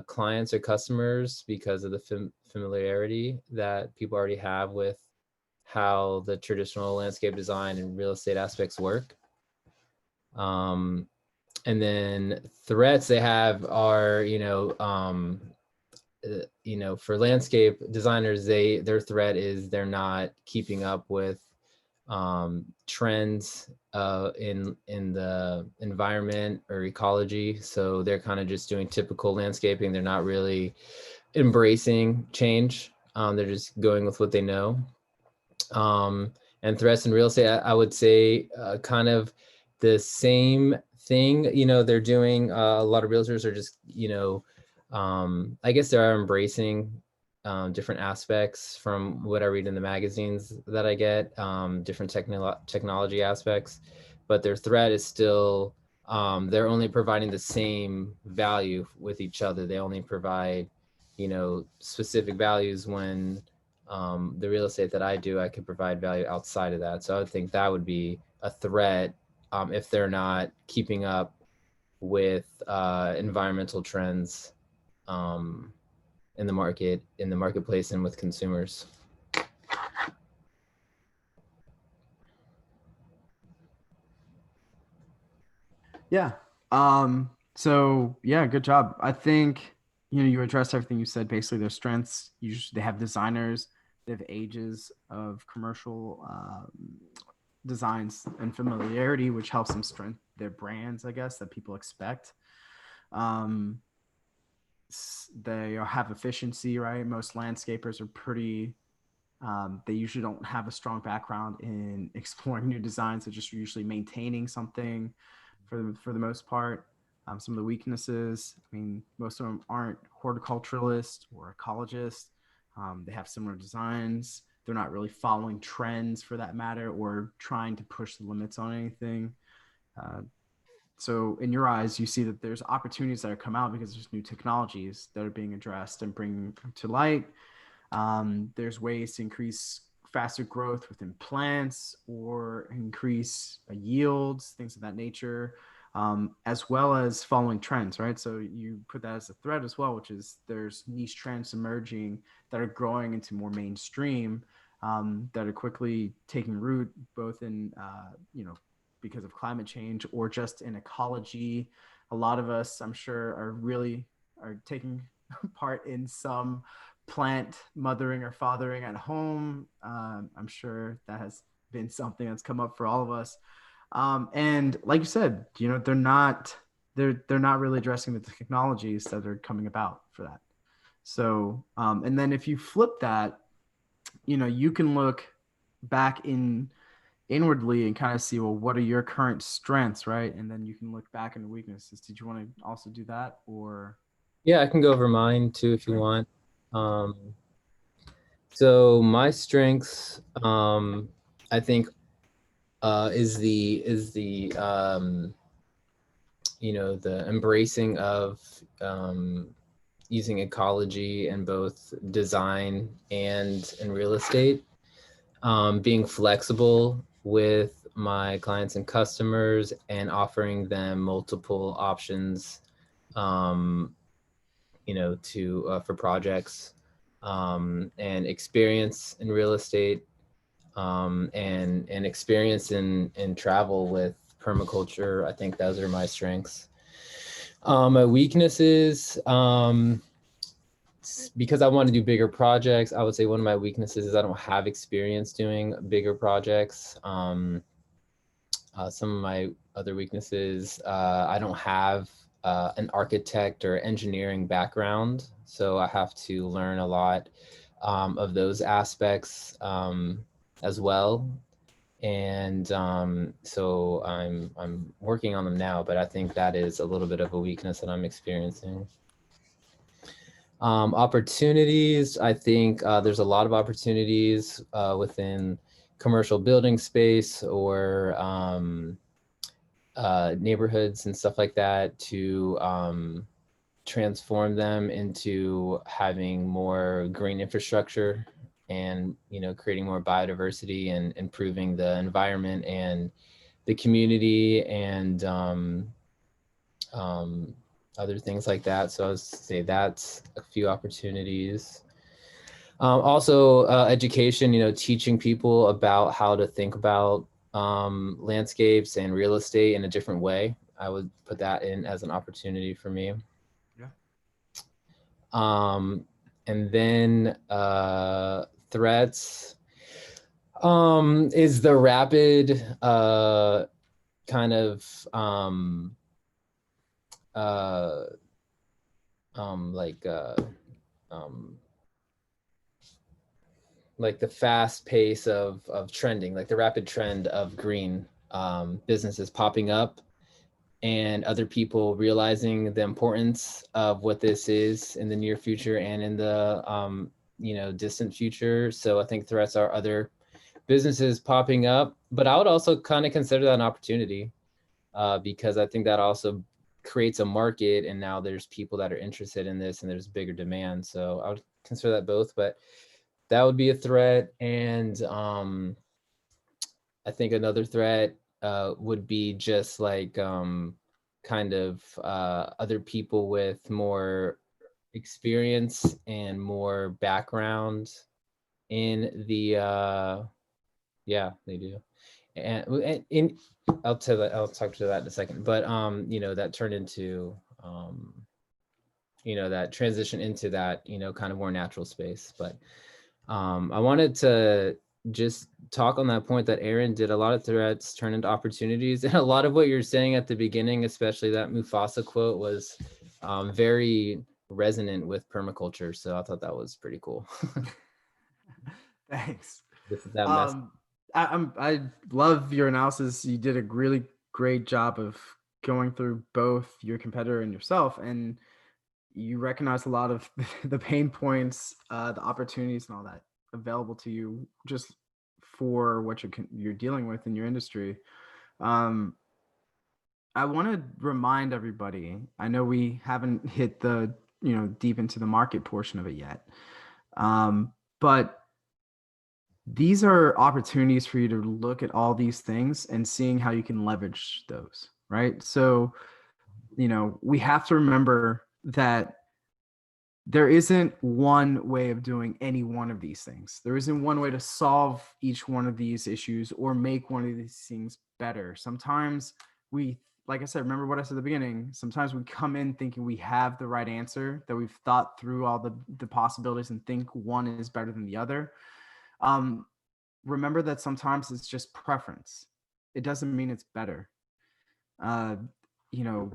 clients or customers because of the familiarity that people already have with how the traditional landscape design and real estate aspects work. And then threats they have are, for landscape designers, their threat is they're not keeping up with trends in the environment or ecology. So they're kind of just doing typical landscaping. They're not really embracing change. They're just going with what they know. And threats in real estate, I would say kind of the same thing. They're doing, a lot of realtors are just, I guess they are embracing different aspects from what I read in the magazines that I get, different technology aspects, but their threat is still, they're only providing the same value with each other. They only provide, specific values when the real estate that I do, I could provide value outside of that. So I would think that would be a threat if they're not keeping up with environmental trends in the marketplace, and with consumers. Yeah. So yeah, good job. I think you addressed everything you said. Basically, their strengths. They have designers. They have ages of commercial designs and familiarity, which helps them strengthen their brands, I guess, that people expect. They have efficiency, right? Most landscapers are pretty. They usually don't have a strong background in exploring new designs. They're just usually maintaining something for the most part. Some of the weaknesses, I mean, most of them aren't horticulturalists or ecologists. They have similar designs. They're not really following trends for that matter or trying to push the limits on anything. So in your eyes, you see that there's opportunities that are come out because there's new technologies that are being addressed and bring to light. There's ways to increase faster growth within plants or increase yields, things of that nature, as well as following trends, right? So you put that as a threat as well, which is there's niche trends emerging that are growing into more mainstream, that are quickly taking root, both in, because of climate change or just in ecology. A lot of us, I'm sure, are taking part in some plant mothering or fathering at home. I'm sure that has been something that's come up for all of us. And like you said, they're not really addressing the technologies that are coming about for that. So, and then if you flip that, you can look back inwardly and kind of see, well, what are your current strengths, right? And then you can look back into weaknesses. Did you want to also do that, or? Yeah, I can go over mine too if you want. So my strengths, I think, is the the embracing of using ecology in both design and in real estate, being flexible with my clients and customers and offering them multiple options, for projects, and experience in real estate, and experience in travel with permaculture. I think those are my strengths. My weaknesses, because I want to do bigger projects, I would say one of my weaknesses is I don't have experience doing bigger projects. Some of my other weaknesses, I don't have an architect or engineering background, so I have to learn a lot of those aspects as well. And so I'm working on them now, but I think that is a little bit of a weakness that I'm experiencing. Opportunities, I think there's a lot of opportunities within commercial building space or neighborhoods and stuff like that to transform them into having more green infrastructure and creating more biodiversity and improving the environment and the community and other things like that. So I would say that's a few opportunities. Also education, teaching people about how to think about landscapes and real estate in a different way. I would put that in as an opportunity for me. And then threats is the rapid kind of like the fast pace of trending, like the rapid trend of green businesses popping up and other people realizing the importance of what this is in the near future and in the distant future. So I think threats are other businesses popping up, but I would also kind of consider that an opportunity because I think that also creates a market, and now there's people that are interested in this and there's bigger demand. So I would consider that both, but that would be a threat. And I think another threat would be just like kind of other people with more experience and more background in the yeah, they do. And in I'll talk to that in a second, but that turned into that transition into that kind of more natural space. But I wanted to just talk on that point that Aaron did a lot of threats turn into opportunities, and a lot of what you're saying at the beginning, especially that Mufasa quote, was very resonant with permaculture. So I thought that was pretty cool. Thanks. That mess. I love your analysis. You did a really great job of going through both your competitor and yourself, and you recognize a lot of the pain points, the opportunities, and all that available to you just for what you're dealing with in your industry. I want to remind everybody. I know we haven't hit the deep into the market portion of it yet, but these are opportunities for you to look at all these things and seeing how you can leverage those, right? So, we have to remember that there isn't one way of doing any one of these things. There isn't one way to solve each one of these issues or make one of these things better. Sometimes we like I said, remember what I said at the beginning. Sometimes we come in thinking we have the right answer, that we've thought through all the possibilities and think one is better than the other. Remember that sometimes it's just preference. It doesn't mean it's better. Uh, you know,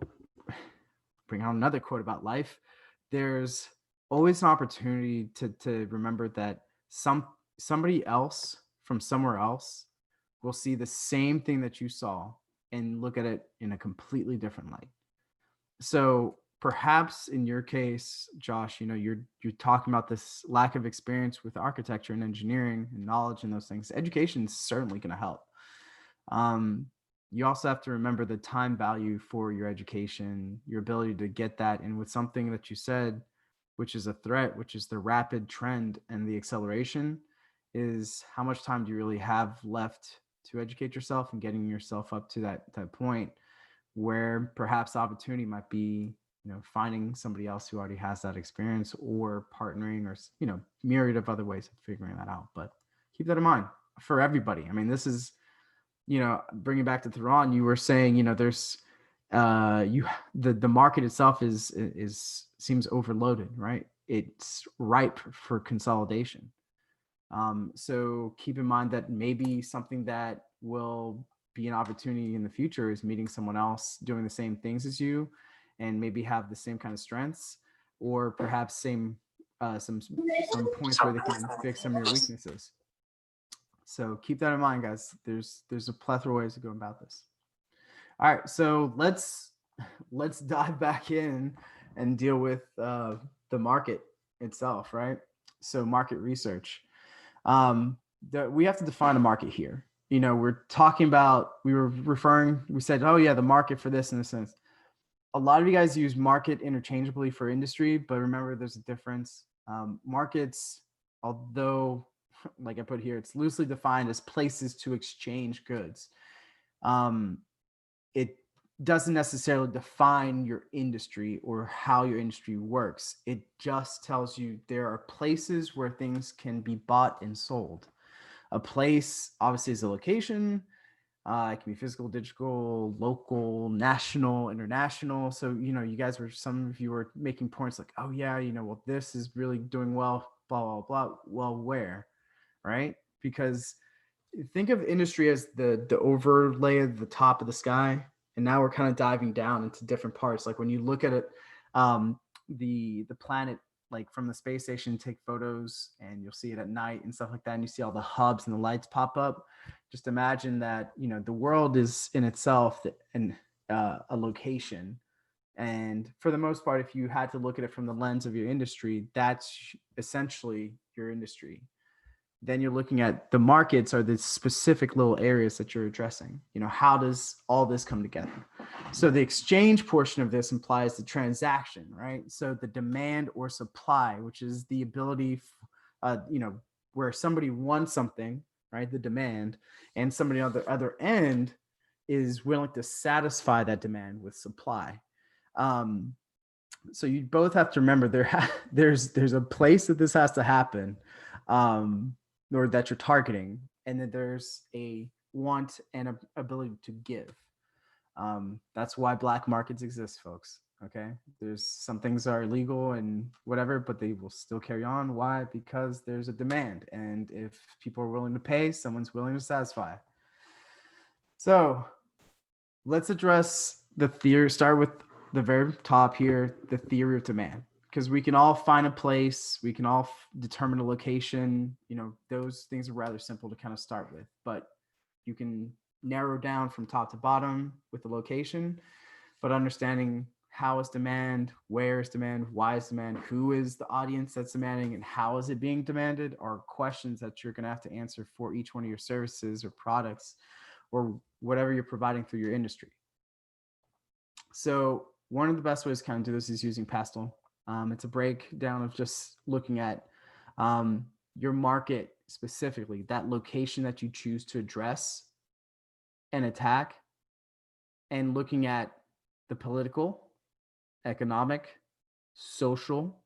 bring out another quote about life. There's always an opportunity to remember that somebody else from somewhere else will see the same thing that you saw and look at it in a completely different light. So perhaps in your case, Josh, you're talking about this lack of experience with architecture and engineering and knowledge and those things. Education is certainly going to help. You also have to remember the time value for your education, your ability to get that. And with something that you said, which is a threat, which is the rapid trend and the acceleration, is how much time do you really have left to educate yourself and getting yourself up to that point where perhaps opportunity might be, finding somebody else who already has that experience, or partnering, or, myriad of other ways of figuring that out. But keep that in mind for everybody. I mean, this is, bringing back to Theron, you were saying, there's the market itself is seems overloaded, right? It's ripe for consolidation. So keep in mind that maybe something that will be an opportunity in the future is meeting someone else doing the same things as you, and maybe have the same kind of strengths, or perhaps some points where they can fix some of your weaknesses. So keep that in mind, guys. There's a plethora of ways to go about this. All right, so let's dive back in and deal with the market itself, right? So market research. We have to define a market here. We're talking about, we said, oh yeah, the market for this in a sense. A lot of you guys use market interchangeably for industry, but remember there's a difference. Markets, although like I put here, it's loosely defined as places to exchange goods. It doesn't necessarily define your industry or how your industry works. It just tells you there are places where things can be bought and sold. A place obviously is a location. It can be physical, digital, local, national, international. So, some of you were making points like, oh yeah, well, this is really doing well, blah, blah, blah. Well, where? Right? Because think of industry as the overlay of the top of the sky, and now we're kind of diving down into different parts. Like when you look at it, the planet, like from the space station, take photos, and you'll see it at night and stuff like that, and you see all the hubs and the lights pop up. Just imagine that the world is in itself and a location. And for the most part, if you had to look at it from the lens of your industry, that's essentially your industry. Then you're looking at the markets are the specific little areas that you're addressing. How does all this come together? So the exchange portion of this implies the transaction, right? So the demand or supply, which is the ability, where somebody wants something, right? The demand, and somebody on the other end is willing to satisfy that demand with supply. So you both have to remember there's a place that this has to happen. Or that you're targeting, and then there's a want and a ability to give. That's why black markets exist, folks. Okay, there's some things are illegal and whatever, but they will still carry on. Why? Because there's a demand, and if people are willing to pay, someone's willing to satisfy. So let's address the theory. Start with the very top here, the theory of demand. Because we can all find a place, we can all determine a location. Those things are rather simple to kind of start with, but you can narrow down from top to bottom with the location. But understanding how is demand, where is demand, why is demand, who is the audience that's demanding, and how is it being demanded are questions that you're going to have to answer for each one of your services or products or whatever you're providing through your industry. So one of the best ways to kind of do this is using Pastel. It's a breakdown of just looking at your market specifically, that location that you choose to address and attack, and looking at the political, economic, social,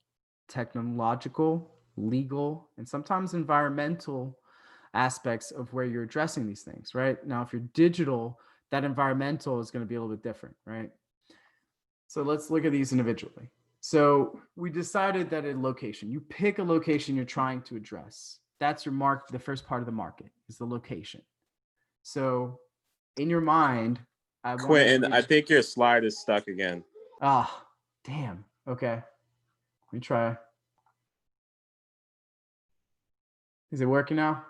technological, legal, and sometimes environmental aspects of where you're addressing these things, right? Now, if you're digital, that environmental is going to be a little bit different, right? So let's look at these individually. So we decided that a location, you pick a location you're trying to address. That's your mark. The first part of the market is the location. So in your mind, I want Quentin, I think your slide is stuck again. Ah, damn. Okay. Let me try. Is it working now?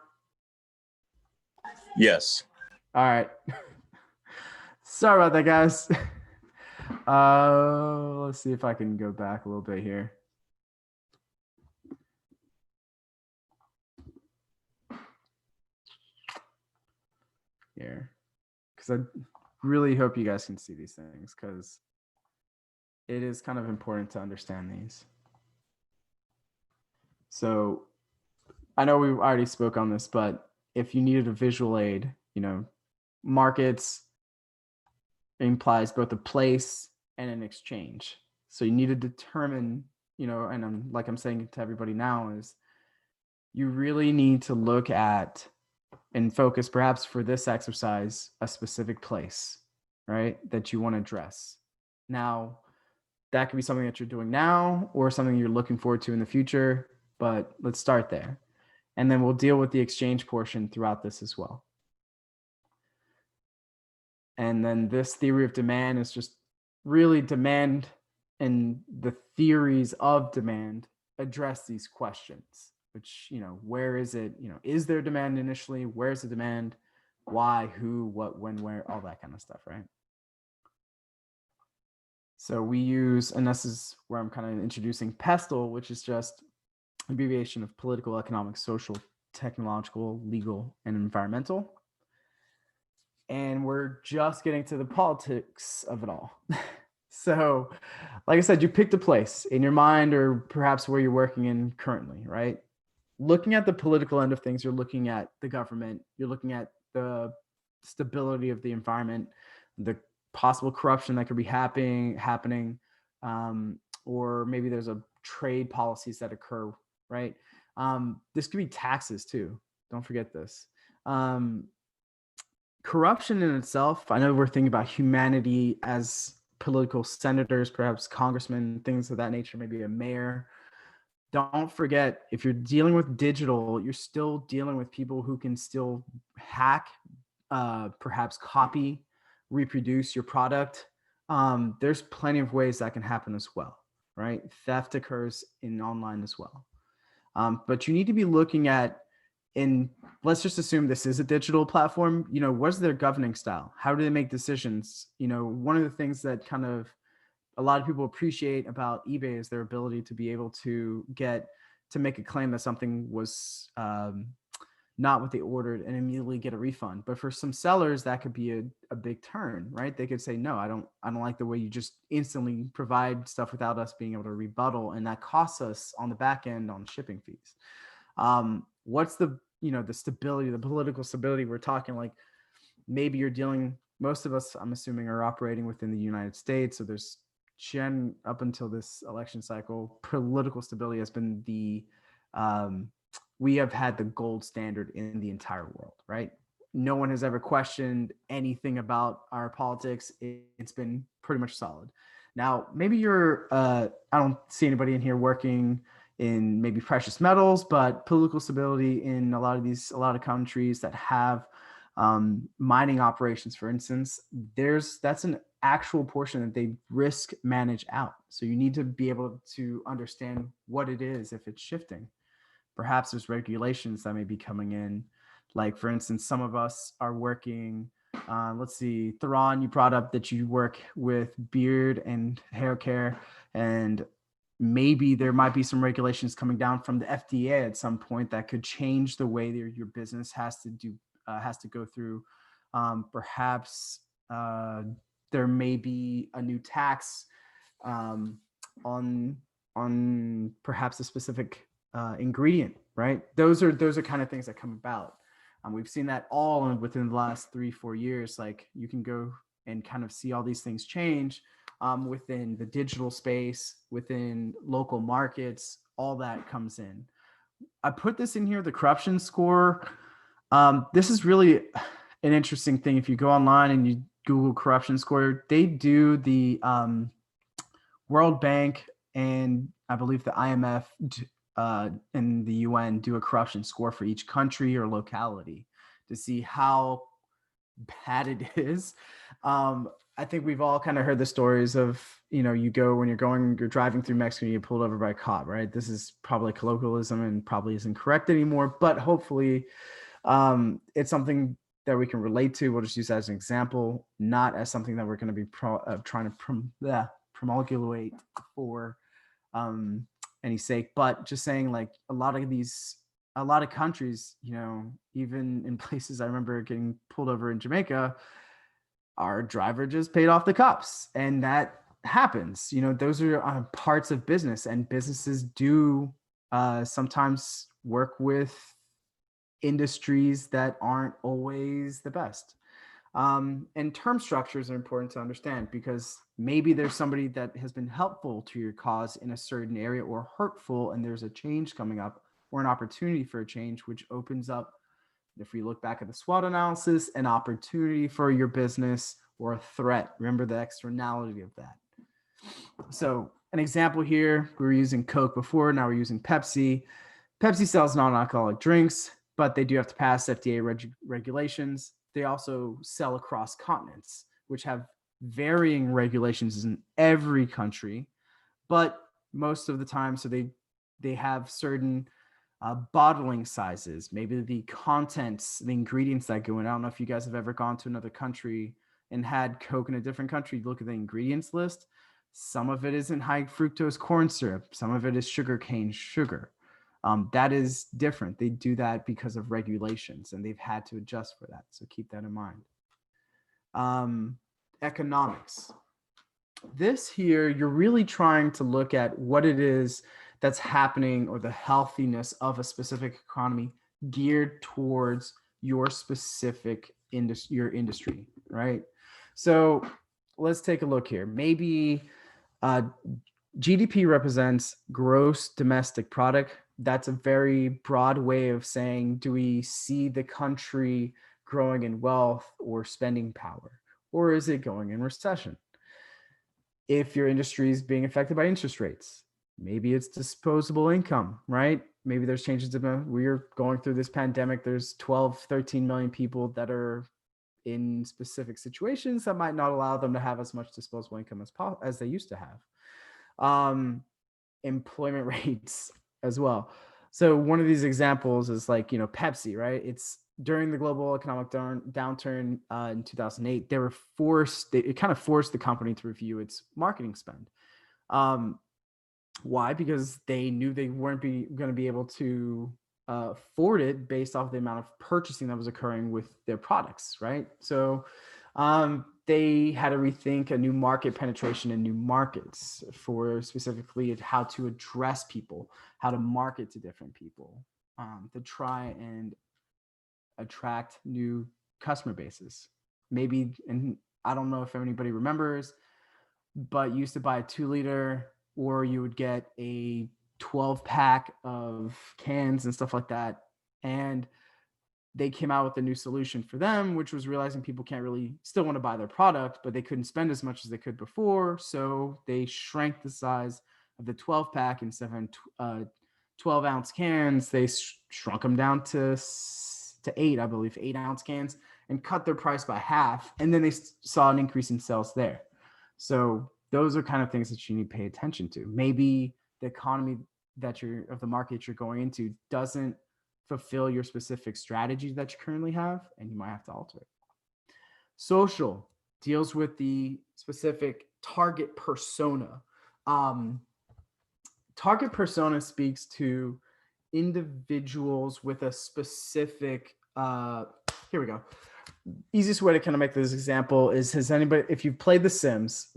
Yes. All right. Sorry about that, guys. Let's see if I can go back a little bit here. Here. Because I really hope you guys can see these things, because it is kind of important to understand these. So I know we already spoke on this, but if you needed a visual aid, markets implies both a place and an exchange. So you need to determine, and I'm saying to everybody now, is you really need to look at and focus, perhaps for this exercise, a specific place, right, that you want to address. Now, that could be something that you're doing now or something you're looking forward to in the future, but let's start there. And then we'll deal with the exchange portion throughout this as well. And then this theory of demand is just really demand, and the theories of demand address these questions, which, where is it? Is there demand initially? Where's the demand? Why, who, what, when, where, all that kind of stuff, right? So we use, and this is where I'm kind of introducing PESTLE, which is just abbreviation of political, economic, social, technological, legal, and environmental. And we're just getting to the politics of it all. So, like I said, you picked a place in your mind or perhaps where you're working in currently, right? Looking at the political end of things, you're looking at the government, you're looking at the stability of the environment, the possible corruption that could be happening, or maybe there's a trade policies that occur, right? This could be taxes too. Don't forget this. Corruption in itself, I know we're thinking about humanity as political senators, perhaps congressmen, things of that nature, maybe a mayor. Don't forget, if you're dealing with digital, you're still dealing with people who can still hack, perhaps copy, reproduce your product. There's plenty of ways that can happen as well, right? Theft occurs in online as well. But you need to be looking at, and let's just assume this is a digital platform, what's their governing style? How do they make decisions? One of the things that kind of a lot of people appreciate about eBay is their ability to be able to make a claim that something was not what they ordered and immediately get a refund. But for some sellers, that could be a big turn, right? They could say, no, I don't like the way you just instantly provide stuff without us being able to rebuttal. And that costs us on the back end on shipping fees. What's the stability, the political stability we're talking? Like, maybe you're dealing, most of us, I'm assuming, are operating within the United States. So there's up until this election cycle, political stability has been we have had the gold standard in the entire world, right? No one has ever questioned anything about our politics. It's been pretty much solid. Now, maybe I don't see anybody in here working in maybe precious metals, but political stability in a lot of countries that have mining operations, for instance, that's an actual portion that they risk manage out. So you need to be able to understand what it is if it's shifting. Perhaps there's regulations that may be coming in. Like, for instance, some of us are working, let's see, Theron, you brought up that you work with beard and hair care, and maybe there might be some regulations coming down from the FDA at some point that could change the way that your business has to go through. Perhaps there may be a new tax on perhaps a specific ingredient, right? Those are kind of things that come about. We've seen that all within the last 3-4 years. Like, you can go and kind of see all these things change within the digital space, within local markets, all that comes in. I put this in here, the corruption score. This is really an interesting thing. If you go online and you Google corruption score, they do the World Bank and I believe the IMF and the UN do a corruption score for each country or locality to see how bad it is. I think we've all kind of heard the stories of, you go when you're driving through Mexico, you get pulled over by a cop, right? This is probably colloquialism and probably isn't correct anymore, but hopefully it's something that we can relate to. We'll just use that as an example, not as something that we're going to be trying to promulgate for any sake, but just saying like a lot of countries, even in places, I remember getting pulled over in Jamaica, our driver just paid off the cops, and that happens. Those are parts of business, and businesses do sometimes work with industries that aren't always the best. And term structures are important to understand because maybe there's somebody that has been helpful to your cause in a certain area or hurtful, and there's a change coming up or an opportunity for a change, which opens up, if we look back at the SWOT analysis, an opportunity for your business or a threat. Remember the externality of that. So an example here, we were using Coke before, now we're using Pepsi. Pepsi sells non-alcoholic drinks, but they do have to pass FDA regulations. They also sell across continents, which have varying regulations in every country, but most of the time, so they have certain bottling sizes, maybe the contents, the ingredients that go in. I don't know if you guys have ever gone to another country and had Coke in a different country. Look at the ingredients list. Some of it isn't high fructose corn syrup. Some of it is sugarcane sugar. That is different. They do that because of regulations, and they've had to adjust for that. So keep that in mind. Economics. This here, you're really trying to look at what it is that's happening or the healthiness of a specific economy geared towards your specific industry, right? So let's take a look here. Maybe GDP represents gross domestic product. That's a very broad way of saying, do we see the country growing in wealth or spending power, or is it going in recession? If your industry is being affected by interest rates, maybe it's disposable income, right? Maybe there's changes. We're going through this pandemic. There's 12, 13 million people that are in specific situations that might not allow them to have as much disposable income as they used to have. Employment rates as well. So one of these examples is like, Pepsi, right? It's during the global economic downturn in 2008, it kind of forced the company to review its marketing spend. Why? Because they knew they weren't going to be able to afford it based off the amount of purchasing that was occurring with their products, right? So they had to rethink a new market penetration in new markets for specifically how to address people, how to market to different people, to try and attract new customer bases. Maybe, and I don't know if anybody remembers, but you used to buy a 2-liter, or you would get a 12-pack of cans and stuff like that. And they came out with a new solution for them, which was realizing people can't really still want to buy their product, but they couldn't spend as much as they could before. So they shrank the size of the 12-pack. Instead of 12-ounce cans, they shrunk them down to 8, I believe, 8-ounce cans, and cut their price by half. And then they saw an increase in sales there. So those are kind of things that you need to pay attention to. Maybe the economy of the market you're going into doesn't fulfill your specific strategy that you currently have, and you might have to alter it. Social deals with the specific target persona. Target persona speaks to individuals with a specific, here we go. Easiest way to kind of make this example is, if you've played The Sims,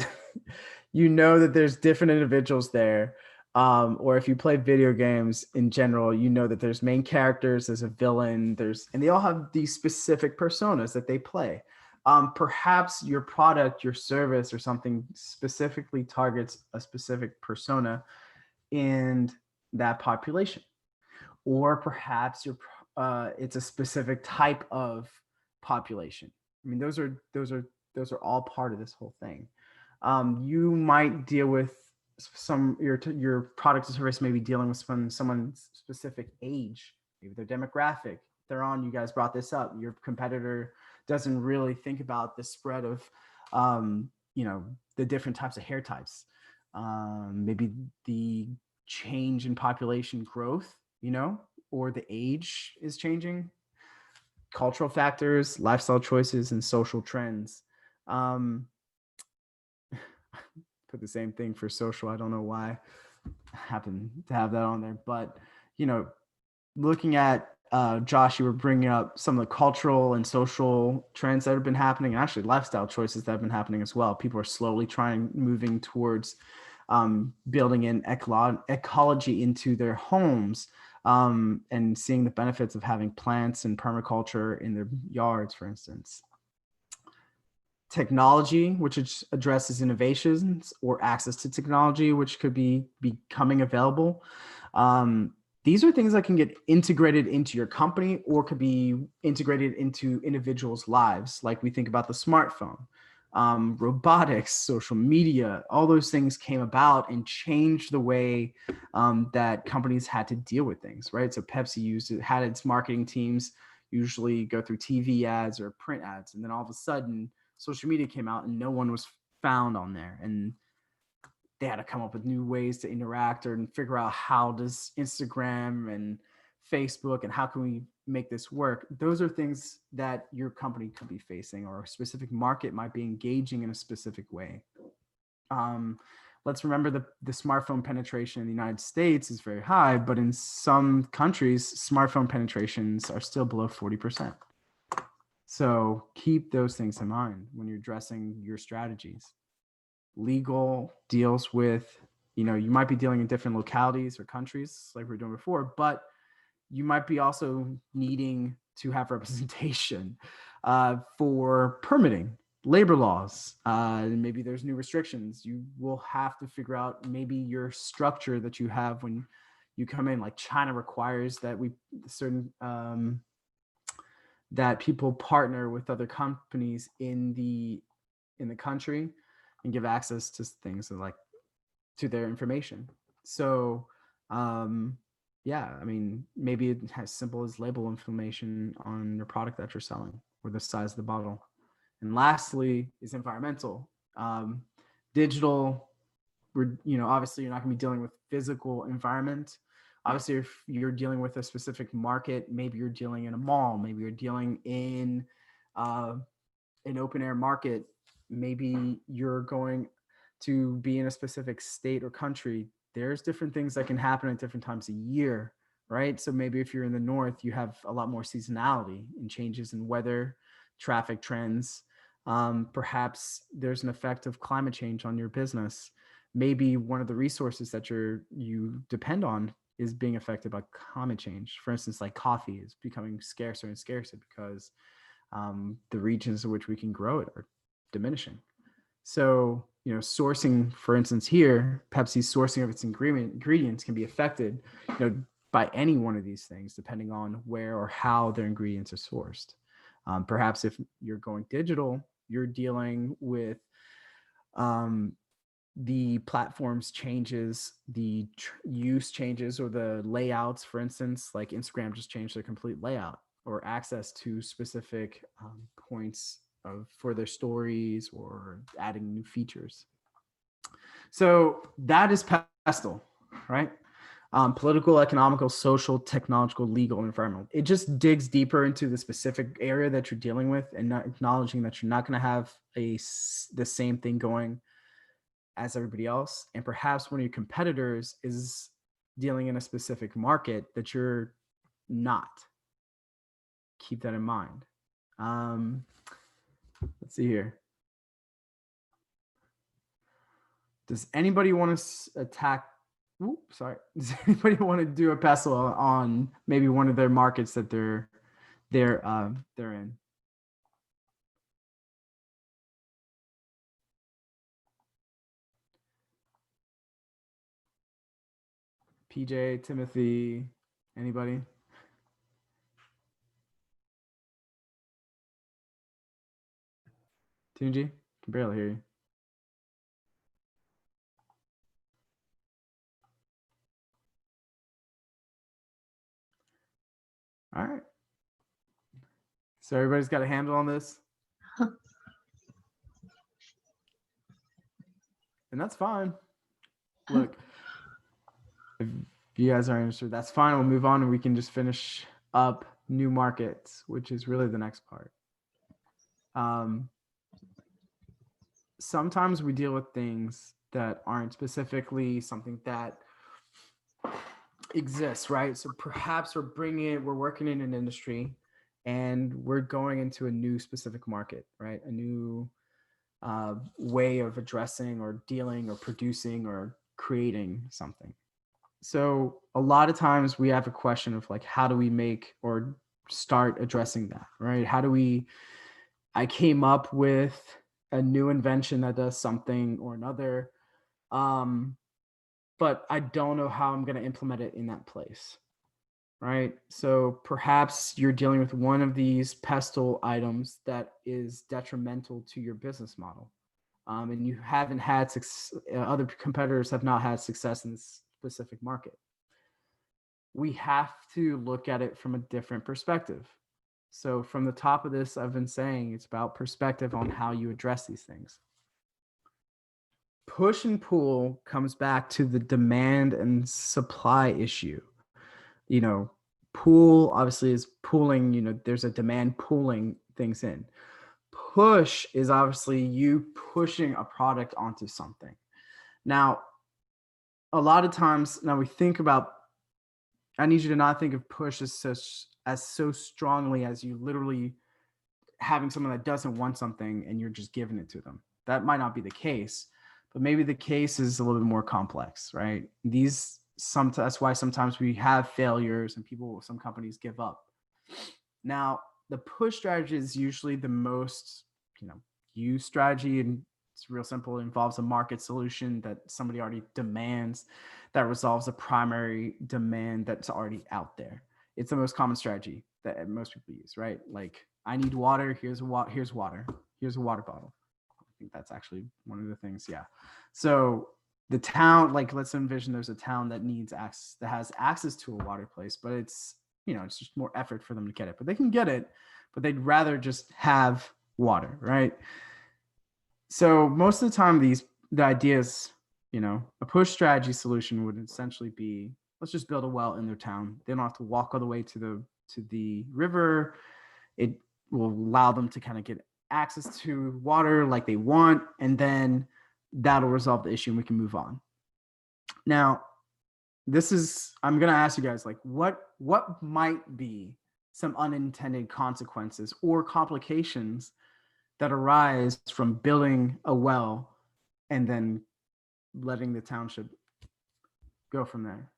you know that there's different individuals there. Or if you play video games in general, you know that there's main characters, there's a villain, and they all have these specific personas that they play. Perhaps your product, your service, or something specifically targets a specific persona in that population. Or perhaps it's a specific type of population. I mean, those are all part of this whole thing. You might deal with your product or service may be dealing with someone's specific age, maybe their demographic. They're on. You guys brought this up. Your competitor doesn't really think about the spread of, the different types of hair types. Maybe the change in population growth, or the age is changing. Cultural factors, lifestyle choices, and social trends. Put the same thing for social. I don't know why I happen to have that on there, but looking at Josh, you were bringing up some of the cultural and social trends that have been happening, and actually lifestyle choices that have been happening as well. People are slowly moving towards building in ecology into their homes, and seeing the benefits of having plants and permaculture in their yards, for instance. Technology, which addresses innovations or access to technology, which could be becoming available. These are things that can get integrated into your company or could be integrated into individuals' lives. Like we think about the smartphone, robotics, social media, all those things came about and changed the way that companies had to deal with things, right? So Pepsi had its marketing teams usually go through TV ads or print ads. And then all of a sudden, social media came out and no one was found on there. And they had to come up with new ways to interact and figure out how does Instagram and Facebook and how can we make this work. Those are things that your company could be facing, or a specific market might be engaging in a specific way. Let's remember the smartphone penetration in the United States is very high, but in some countries, smartphone penetrations are still below 40%. So keep those things in mind when you're addressing your strategies. Legal deals with, you might be dealing in different localities or countries like we were doing before, but you might be also needing to have representation for permitting, labor laws. Maybe there's new restrictions. You will have to figure out maybe your structure that you have when you come in. Like China requires that that people partner with other companies in the country and give access to things like to their information. So maybe it has simple as label information on your product that you're selling or the size of the bottle. And lastly is environmental. Digital, obviously you're not gonna be dealing with physical environment. Obviously, if you're dealing with a specific market, maybe you're dealing in a mall, maybe you're dealing in an open air market, maybe you're going to be in a specific state or country. There's different things that can happen at different times a year, right? So maybe if you're in the north, you have a lot more seasonality and changes in weather, traffic trends. Perhaps there's an effect of climate change on your business. Maybe one of the resources that you depend on is being affected by climate change. For instance, like coffee is becoming scarcer and scarcer because the regions in which we can grow it are diminishing. So, sourcing, for instance, here, Pepsi's sourcing of its ingredients can be affected, by any one of these things, depending on where or how their ingredients are sourced. Perhaps if you're going digital, you're dealing with the platforms changes, the use changes, or the layouts. For instance, like Instagram just changed their complete layout or access to specific points for their stories or adding new features. So that is pestle, right? Political, economical, social, technological, legal, and environmental. It just digs deeper into the specific area that you're dealing with and not acknowledging that you're not going to have the same thing going as everybody else. And perhaps one of your competitors is dealing in a specific market that you're not. Keep that in mind. Let's see here. Does anybody want to attack? Does anybody want to do a pestle on maybe one of their markets that they're in? PJ, Timothy, anybody? Tunji, can barely hear you. All right. So everybody's got a handle on this? And that's fine. Look, if you guys aren't interested, that's fine. We'll move on and we can just finish up new markets, which is really the next part. Sometimes we deal with things that aren't specifically something that exists, right? So perhaps we're working in an industry and we're going into a new specific market, right? A new way of addressing or dealing or producing or creating something. So a lot of times we have a question of like, how do we make or start addressing that, right? I came up with a new invention that does something or another, but I don't know how I'm going to implement it in that place, right? So perhaps you're dealing with one of these pestle items that is detrimental to your business model. And you haven't had other competitors have not had success in this specific market. We have to look at it from a different perspective. So from the top of this, I've been saying it's about perspective on how you address these things. Push and pull comes back to the demand and supply issue. Pull obviously is pulling, there's a demand pulling things in. Push is obviously you pushing a product onto something. Now, a lot of times, we think about, I need you to not think of push as so strongly as you literally having someone that doesn't want something and you're just giving it to them. That might not be the case, but maybe the case is a little bit more complex, right? That's why sometimes we have failures and some companies give up. Now, the push strategy is usually the most, used strategy, and it's real simple. It involves a market solution that somebody already demands that resolves a primary demand that's already out there. It's the most common strategy that most people use, right? Like, I need water. Here's water. Here's a water bottle. I think that's actually one of the things. Yeah. So the town, like, let's envision there's a town that has access to a water place, but it's just more effort for them to get it. But they can get it, but they'd rather just have water, right? So most of the time, the ideas, a push strategy solution would essentially be, let's just build a well in their town. They don't have to walk all the way to the river. It will allow them to kind of get access to water like they want, and that'll resolve the issue and we can move on. Now, I'm going to ask you guys, like, what might be some unintended consequences or complications that arise from building a well and then letting the township go from there?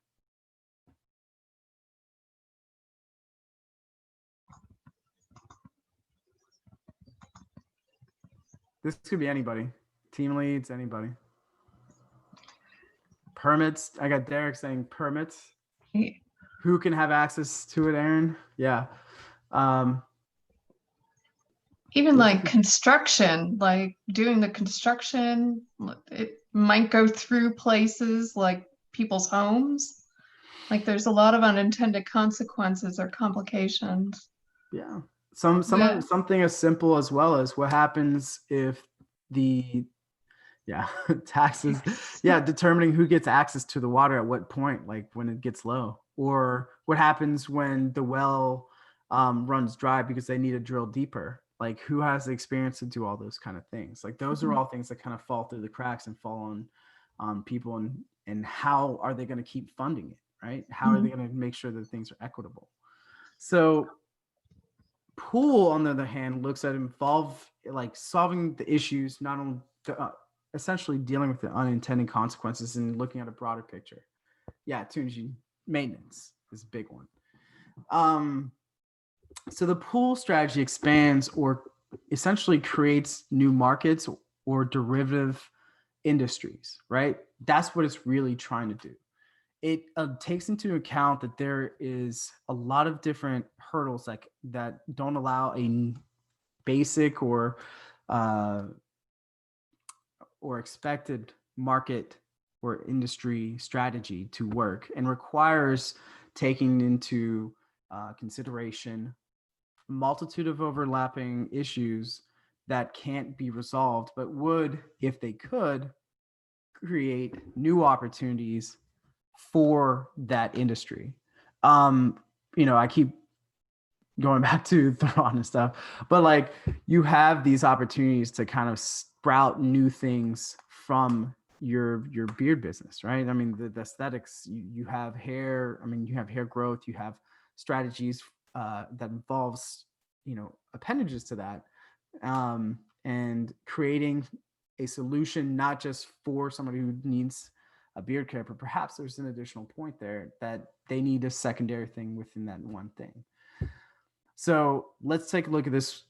This could be anybody. Team leads, anybody. Permits. I got Derek saying permits. Who can have access to it, Aaron? Yeah. Even like construction, like doing the construction, it might go through places like people's homes. Like there's a lot of unintended consequences or complications. Yeah. Something as simple as well as what happens if taxes, determining who gets access to the water at what point, like when it gets low, or what happens when the well runs dry because they need to drill deeper. Like, who has the experience to do all those kind of things? Like, those are all things that kind of fall through the cracks and fall on people, and how are they going to keep funding it, right? How are they going to make sure that things are equitable? So pool, on the other hand, looks at solving the issues, not only essentially dealing with the unintended consequences and looking at a broader picture. Yeah, Tunji, maintenance is a big one. So the pool strategy expands or essentially creates new markets or derivative industries, right? That's what it's really trying to do. It takes into account that there is a lot of different hurdles that don't allow a basic or or expected market or industry strategy to work, and requires taking into consideration a multitude of overlapping issues that can't be resolved, but would, if they could, create new opportunities for that industry. I keep going back to Thrawn and stuff, but like you have these opportunities to kind of sprout new things from your beard business, right? I mean, the aesthetics, you have hair. I mean, you have hair growth. You have strategies that involves appendages to that, and creating a solution not just for somebody who needs a beard care, but perhaps there's an additional point there that they need a secondary thing within that one thing. So let's take a look at this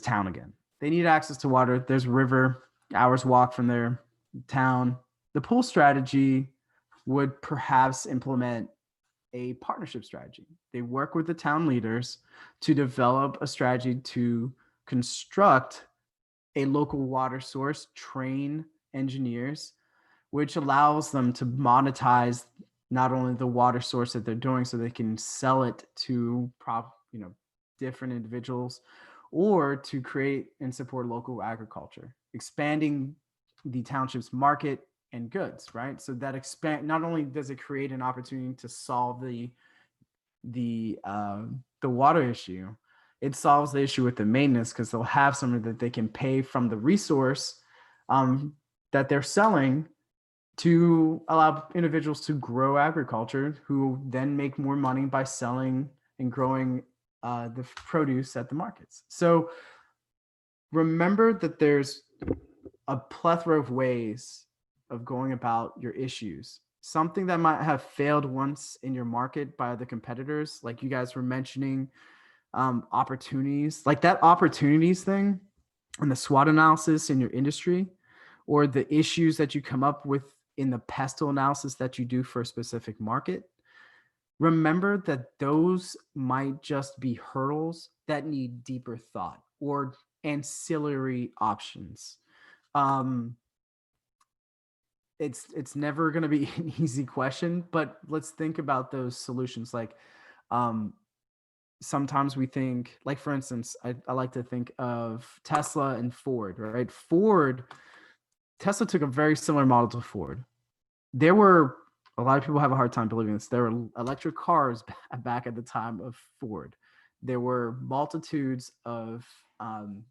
town again. They need access to water. There's a river, hours walk from their town. The pool strategy would perhaps implement a partnership strategy. They work with the town leaders to develop a strategy to construct a local water source, train engineers, which allows them to monetize not only the water source that they're doing so they can sell it to different individuals, or to create and support local agriculture, expanding the township's market and goods, right? So that not only does it create an opportunity to solve the water issue, it solves the issue with the maintenance, because they'll have something that they can pay from the resource that they're selling to allow individuals to grow agriculture, who then make more money by selling and growing the produce at the markets. So remember that there's a plethora of ways of going about your issues. Something that might have failed once in your market by other competitors, like you guys were mentioning, opportunities, like that opportunities thing and the SWOT analysis in your industry, or the issues that you come up with in the pestle analysis that you do for a specific market. Remember that those might just be hurdles that need deeper thought or ancillary options. It's never going to be an easy question, but let's think about those solutions. Like, sometimes we think, like, for instance, I like to think of Tesla and Ford, right? Tesla took a very similar model to Ford. There were, a lot of people have a hard time believing this, there were electric cars back at the time of Ford. There were multitudes of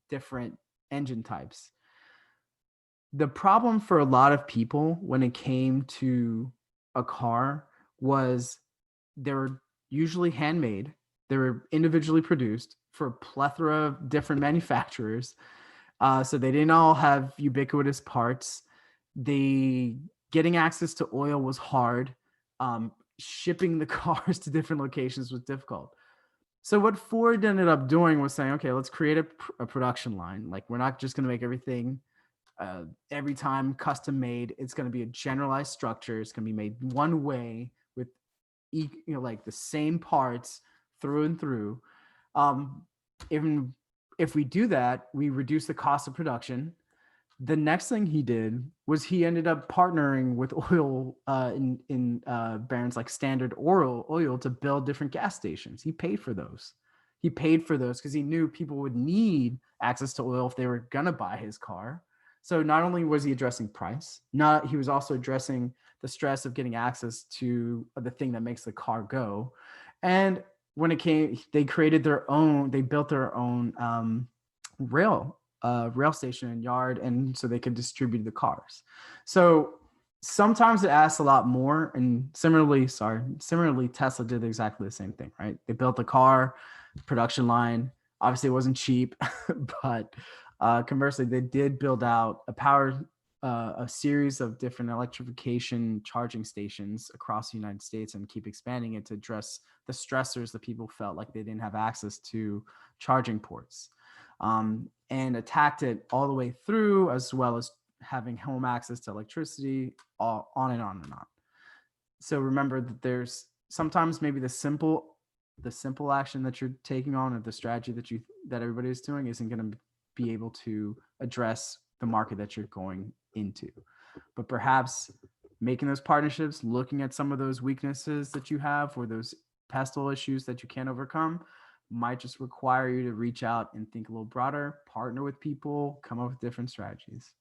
different engine types. The problem for a lot of people when it came to a car was they were usually handmade. They were individually produced for a plethora of different manufacturers. So they didn't all have ubiquitous parts. Getting access to oil was hard. Shipping the cars to different locations was difficult. So what Ford ended up doing was saying, okay, let's create a production line. Like, we're not just going to make everything every time custom made. It's going to be a generalized structure. It's going to be made one way with like the same parts through and through. Even if we do that, we reduce the cost of production. The next thing he did was he ended up partnering with oil in brands like Standard Oil to build different gas stations. He paid for those. Because he knew people would need access to oil if they were gonna buy his car. So not only was he addressing price, he was also addressing the stress of getting access to the thing that makes the car go. And when it came, they built their own rail station and yard, and so they could distribute the cars. So sometimes it asks a lot more. And similarly, Tesla did exactly the same thing, right? They built the car production line. Obviously, it wasn't cheap, but conversely, they did build out a series of different electrification charging stations across the United States and keep expanding it to address the stressors that people felt like they didn't have access to charging ports. And attacked it all the way through, as well as having home access to electricity, all on and on and on. So remember that there's sometimes maybe the simple action that you're taking on, or the strategy that everybody is doing, isn't going to be able to address the market that you're going into. But perhaps making those partnerships, looking at some of those weaknesses that you have or those pestle issues that you can't overcome, might just require you to reach out and think a little broader, partner with people, come up with different strategies.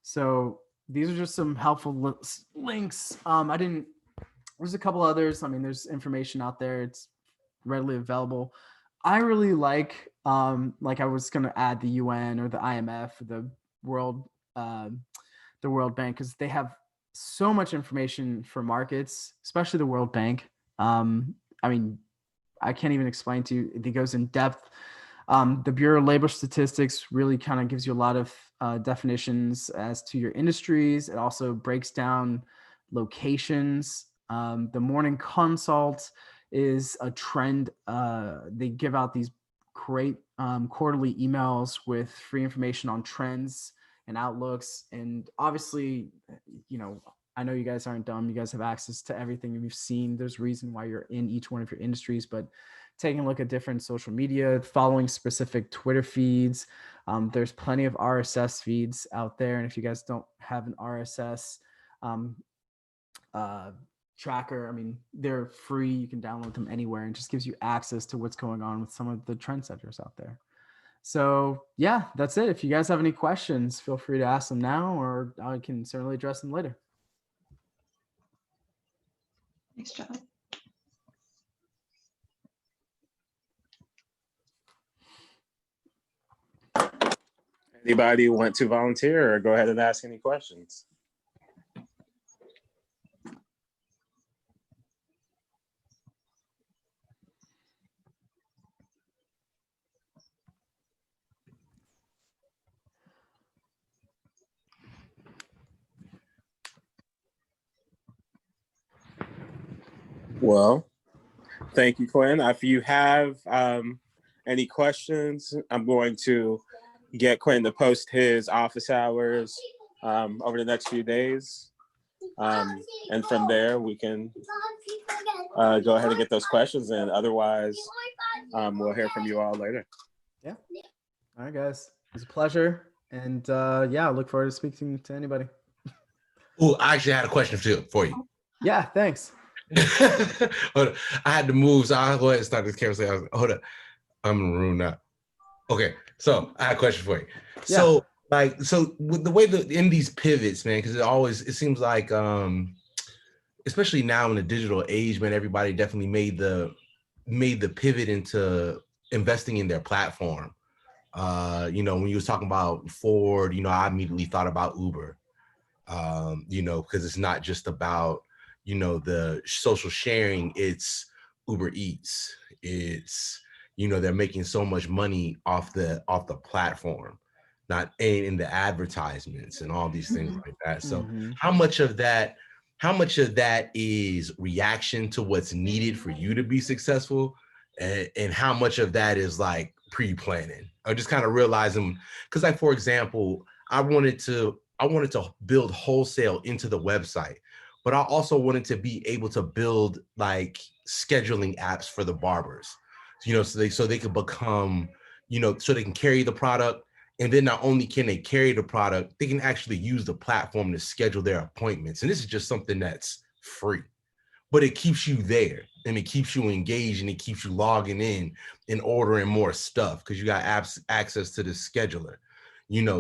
So these are just some helpful links. There's a couple others. I mean, there's information out there. It's readily available. I really like I was going to add the UN or the IMF, the World Bank, because they have so much information for markets, especially the World Bank. I mean, I can't even explain to you. It goes in depth. The Bureau of Labor Statistics really kind of gives you a lot of definitions as to your industries. It also breaks down locations. The Morning Consult is a trend. They give out these great quarterly emails with free information on trends and outlooks. And obviously, I know you guys aren't dumb. You guys have access to everything you've seen. There's a reason why you're in each one of your industries, but taking a look at different social media, following specific Twitter feeds. There's plenty of RSS feeds out there. And if you guys don't have an RSS tracker, I mean, they're free. You can download them anywhere and just gives you access to what's going on with some of the trendsetters out there. So yeah, that's it. If you guys have any questions, feel free to ask them now, or I can certainly address them later. Thanks, John. Anybody want to volunteer or go ahead and ask any questions? Well, thank you, Quinn. If you have any questions, I'm going to get Quinn to post his office hours over the next few days. And from there, we can go ahead and get those questions. And otherwise, we'll hear from you all later. Yeah. All right, guys. It was a pleasure. And yeah, I look forward to speaking to anybody. Oh, I actually had a question for you. Yeah, thanks. Hold on. I had to move, so I'll go ahead and start this camera. Hold up. I'm in the room now. Okay, so I have a question for you. So, so with the way in these pivots, man, because it seems like, especially now in the digital age, man, everybody definitely made the pivot into investing in their platform. When you was talking about Ford, I immediately thought about Uber. Because it's not just about the social sharing, it's Uber Eats, it's they're making so much money off the platform, not in the advertisements and all these things like that. So how much of that is reaction to what's needed for you to be successful, and how much of that is like pre-planning, or just kind of realizing, because like, for example, I wanted to build wholesale into the website, but I also wanted to be able to build like scheduling apps for the barbers, so they could become, so they can carry the product. And then not only can they carry the product, they can actually use the platform to schedule their appointments. And this is just something that's free, but it keeps you there and it keeps you engaged and it keeps you logging in and ordering more stuff because you got access to the scheduler.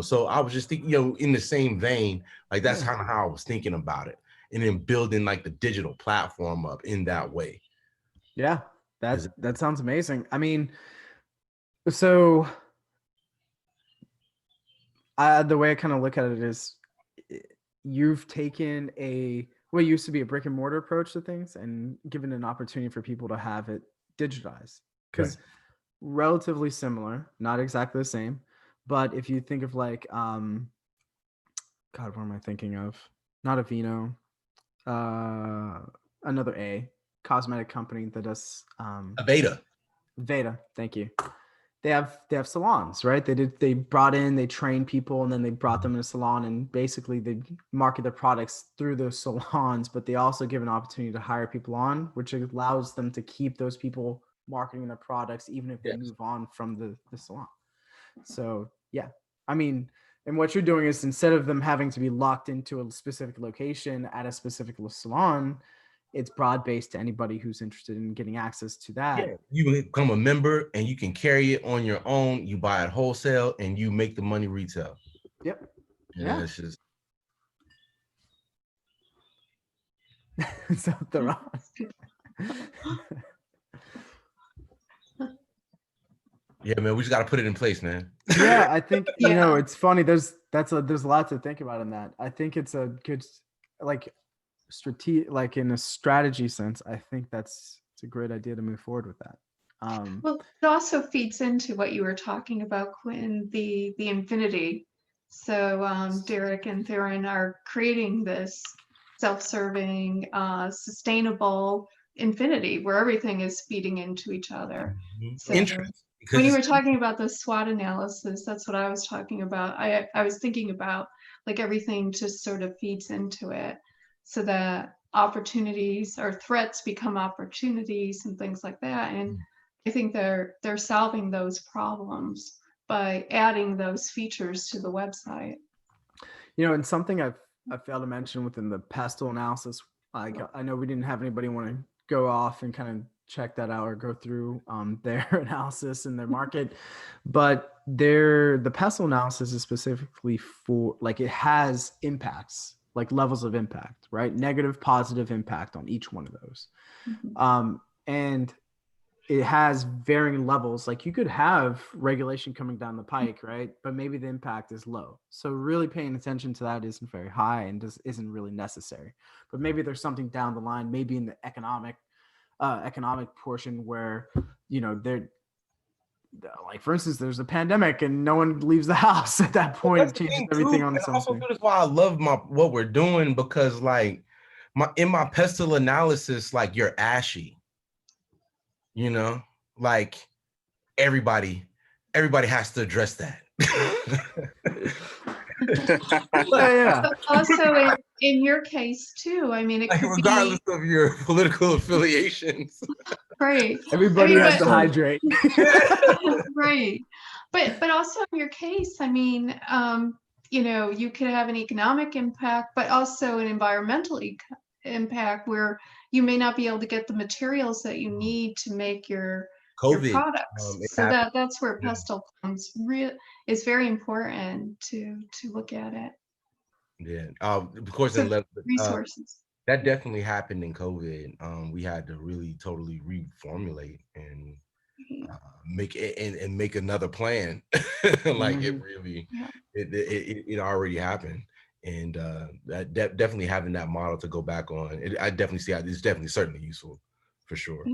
So I was just thinking, in the same vein, like that's kind of how I was thinking about it. And then building like the digital platform up in that way. Yeah, that sounds amazing. I mean, so the way I kind of look at it is you've taken what used to be a brick and mortar approach to things and given an opportunity for people to have it digitized, because relatively similar, not exactly the same. But if you think of like, God, what am I thinking of? Not Aveeno, another cosmetic company that does Veda. Thank you. They have salons, right? They trained people, and then they brought them in a salon, and basically they market their products through those salons, but they also give an opportunity to hire people on, which allows them to keep those people marketing their products even if they move on from the salon. So Yeah. I mean, and what you're doing is instead of them having to be locked into a specific location at a specific salon, it's broad based to anybody who's interested in getting access to that. Yeah, you become a member and you can carry it on your own. You buy it wholesale and you make the money retail. Yep. Yeah, it's just So the yeah, man, we just got to put it in place, man. Yeah, I think you know Yeah. it's funny. There's a lot to think about in that. I think it's a good like like in a strategy sense. I think it's a great idea to move forward with that. Well, it also feeds into what you were talking about, Quentin, the infinity. So Derek and Theron are creating this self-serving, sustainable infinity where everything is feeding into each other. So Interest. when you were talking about the SWOT analysis, that's what I was talking about. I was thinking about like everything just sort of feeds into it so that opportunities or threats become opportunities and things like that. And I think they're solving those problems by adding those features to the website. You know, and something I failed to mention within the pestle analysis, I know we didn't have anybody want to go off and kind of check that out or go through their analysis in their market, but the pestle analysis is specifically for like it has impacts, like levels of impact, right? Negative, positive impact on each one of those. And it has varying levels. Like you could have regulation coming down the pike, right? But maybe the impact is low. So really paying attention to that isn't very high and isn't really necessary. But maybe there's something down the line, maybe in the economic portion where, you know, like for instance, there's a pandemic and no one leaves the house at that point. It changes everything on its own. Also, that's why I love what we're doing, because like in my pestle analysis, like you're ashy. You know, like everybody has to address that. Yeah. But also in your case too, I mean, it Like could regardless be of your political affiliations. right. Everybody has to hydrate. Right. But also in your case, I mean, you know, you could have an economic impact, but also an environmental impact where you may not be able to get the materials that you need to make your products. So that's where pestle comes is very important to look at it. Yeah. Of course, So resources. That definitely happened in COVID. We had to really totally reformulate and make it and make another plan. Like it really, it already happened. And that definitely having that model to go back on, I definitely see it's definitely certainly useful for sure.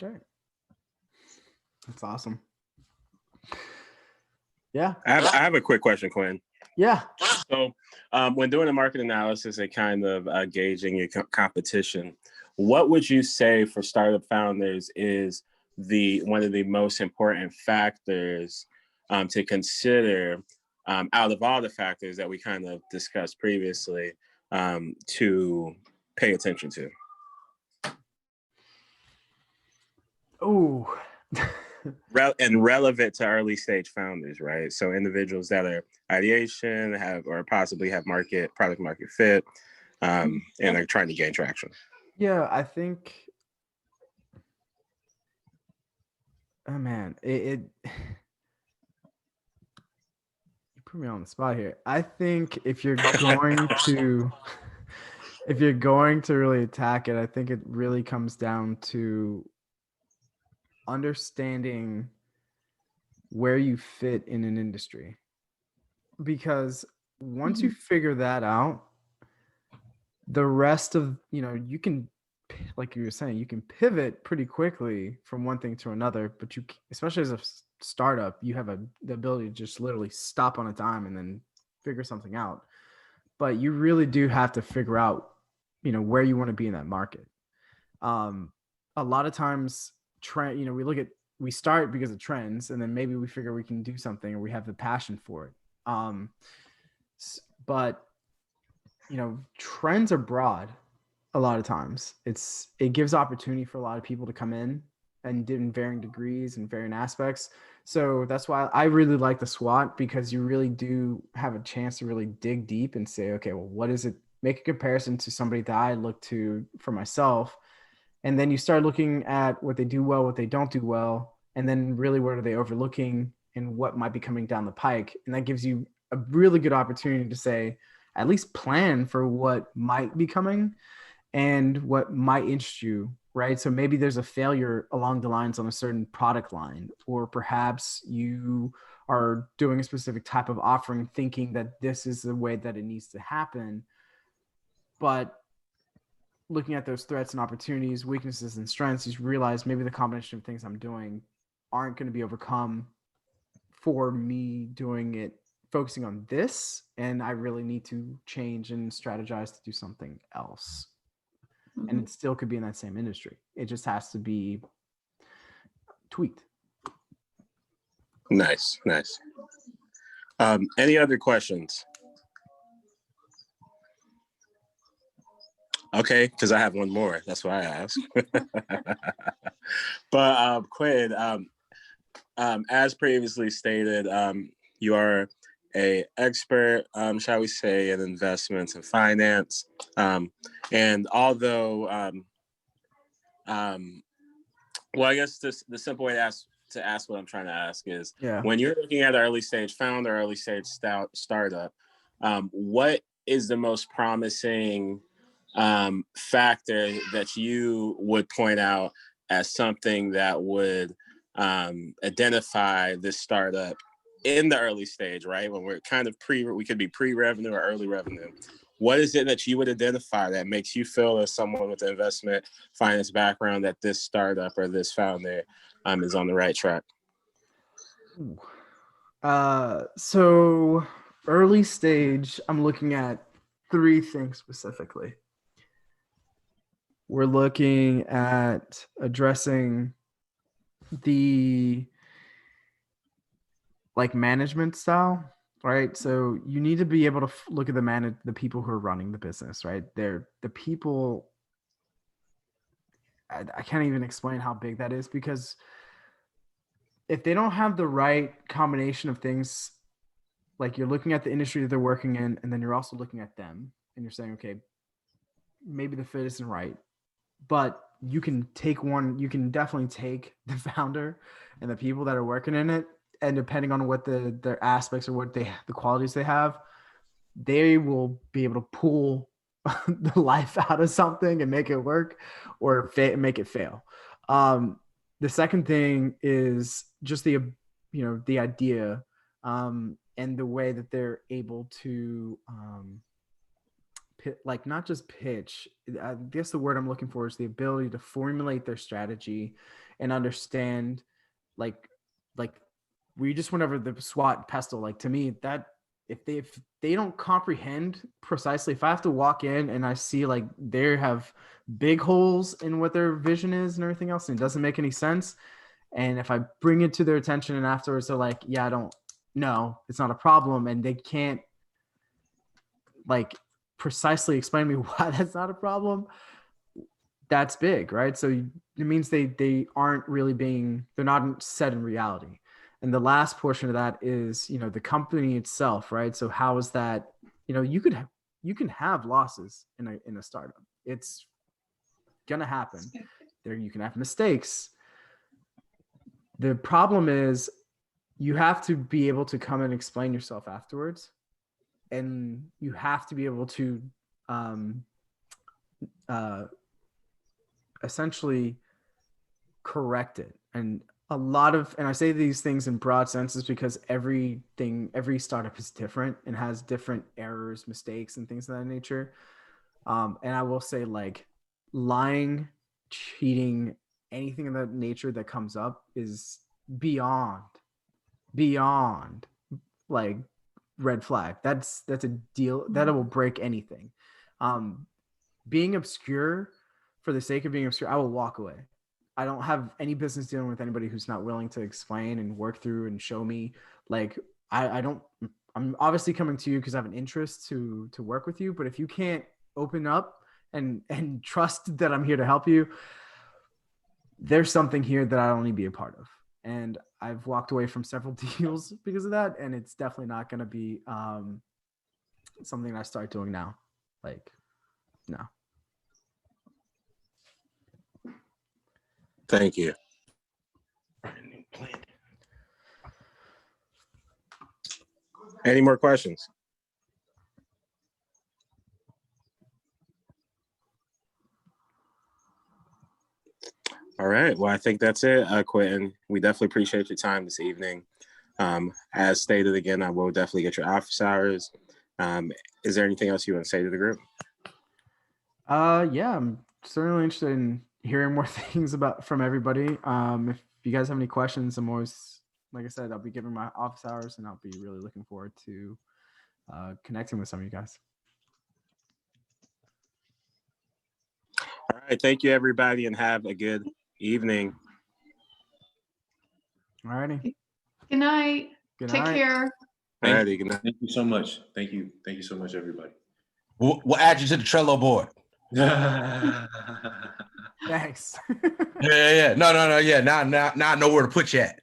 Okay. That's awesome. Yeah. I have a quick question, Quinn. Yeah. So when doing a market analysis and kind of gauging your competition, what would you say for startup founders is one of the most important factors to consider out of all the factors that we kind of discussed previously to pay attention to? Oh. And relevant to early stage founders, right? So individuals that are ideation or possibly have product market fit and are trying to gain traction. Yeah, I think, oh man, you put me on the spot here. I think if you're going to really attack it, I think it really comes down to understanding where you fit in an industry, because once you figure that out, the rest of, you know, you can, like you were saying, you can pivot pretty quickly from one thing to another, but you, especially as a startup, you have the ability to just literally stop on a dime and then figure something out. But you really do have to figure out, you know, where you want to be in that market. A lot of times you know, we start because of trends, and then maybe we figure we can do something or we have the passion for it. But you know, trends are broad. A lot of times it gives opportunity for a lot of people to come in and in varying degrees and varying aspects. So that's why I really like the SWOT, because you really do have a chance to really dig deep and say, okay, well, what is it? Make a comparison to somebody that I look to for myself. And then you start looking at what they do well, what they don't do well, and then really what are they overlooking and what might be coming down the pike. And that gives you a really good opportunity to say, at least plan for what might be coming and what might interest you, right? So maybe there's a failure along the lines on a certain product line, or perhaps you are doing a specific type of offering thinking that this is the way that it needs to happen. But looking at those threats and opportunities, weaknesses and strengths, you realize maybe the combination of things I'm doing aren't going to be overcome for me doing it, focusing on this. And I really need to change and strategize to do something else. And it still could be in that same industry. It just has to be tweaked. Nice. Any other questions? Okay, because I have one more. That's why I asked. But Quentin, as previously stated, you are a expert, shall we say, in investments and finance. And although, well, I guess the simple way to ask what I'm trying to ask is, when you're looking at an early stage founder, early stage startup, what is the most promising factor that you would point out as something that would identify this startup in the early stage, right? When we're kind of we could be pre-revenue or early revenue. What is it that you would identify that makes you feel, as someone with an investment finance background, that this startup or this founder is on the right track? So early stage, I'm looking at 3 things specifically. We're looking at addressing the management style, right? So you need to be able to look at the people who are running the business, right? They're the people. I can't even explain how big that is, because if they don't have the right combination of things, like you're looking at the industry that they're working in, and then you're also looking at them and you're saying, okay, maybe the fit isn't right, but you can definitely take the founder and the people that are working in it, and depending on what their aspects or what the qualities they have, they will be able to pull the life out of something and make it work, or make it fail. The second thing is just the idea, and the way that they're able to not just pitch. I guess the word I'm looking for is the ability to formulate their strategy and understand, like we just went over the SWOT pestle. Like, to me, that if they don't comprehend precisely, if I have to walk in and I see like they have big holes in what their vision is and everything else, and it doesn't make any sense, and if I bring it to their attention and afterwards they're like, yeah, I don't know, it's not a problem, and they can't like precisely explain to me why that's not a problem, that's big, right? So it means they aren't really they're not set in reality. And the last portion of that is, the company itself, right? So how is that, you can have losses in a startup. It's gonna happen. You can have mistakes. The problem is you have to be able to come and explain yourself afterwards, and you have to be able to essentially correct it. And I say these things in broad senses because every startup is different and has different errors, mistakes, and things of that nature. And I will say, like, lying, cheating, anything of that nature that comes up is beyond like red flag. That's a deal that will break anything. Being obscure for the sake of being obscure, I will walk away. I don't have any business dealing with anybody who's not willing to explain and work through and show me. Like, I'm obviously coming to you because I have an interest to work with you, but if you can't open up and trust that I'm here to help you, there's something here that I don't need to be a part of. And I've walked away from several deals because of that, and it's definitely not going to be something I start doing now. Like, no. Thank you. Any more questions? All right. Well, I think that's it, Quentin. We definitely appreciate your time this evening. As stated again, I will definitely get your office hours. Is there anything else you want to say to the group? Yeah, I'm certainly interested in hearing more things from everybody. If you guys have any questions, I'm always, like I said, I'll be giving my office hours, and I'll be really looking forward to connecting with some of you guys. All right. Thank you, everybody, and have a good evening. All righty. Good night. Good Take night. care. All righty. Good night. Thank you so much. Thank you so much, everybody. We'll add you to the Trello board. Thanks. Yeah. No. Yeah. Now I know where to put you at.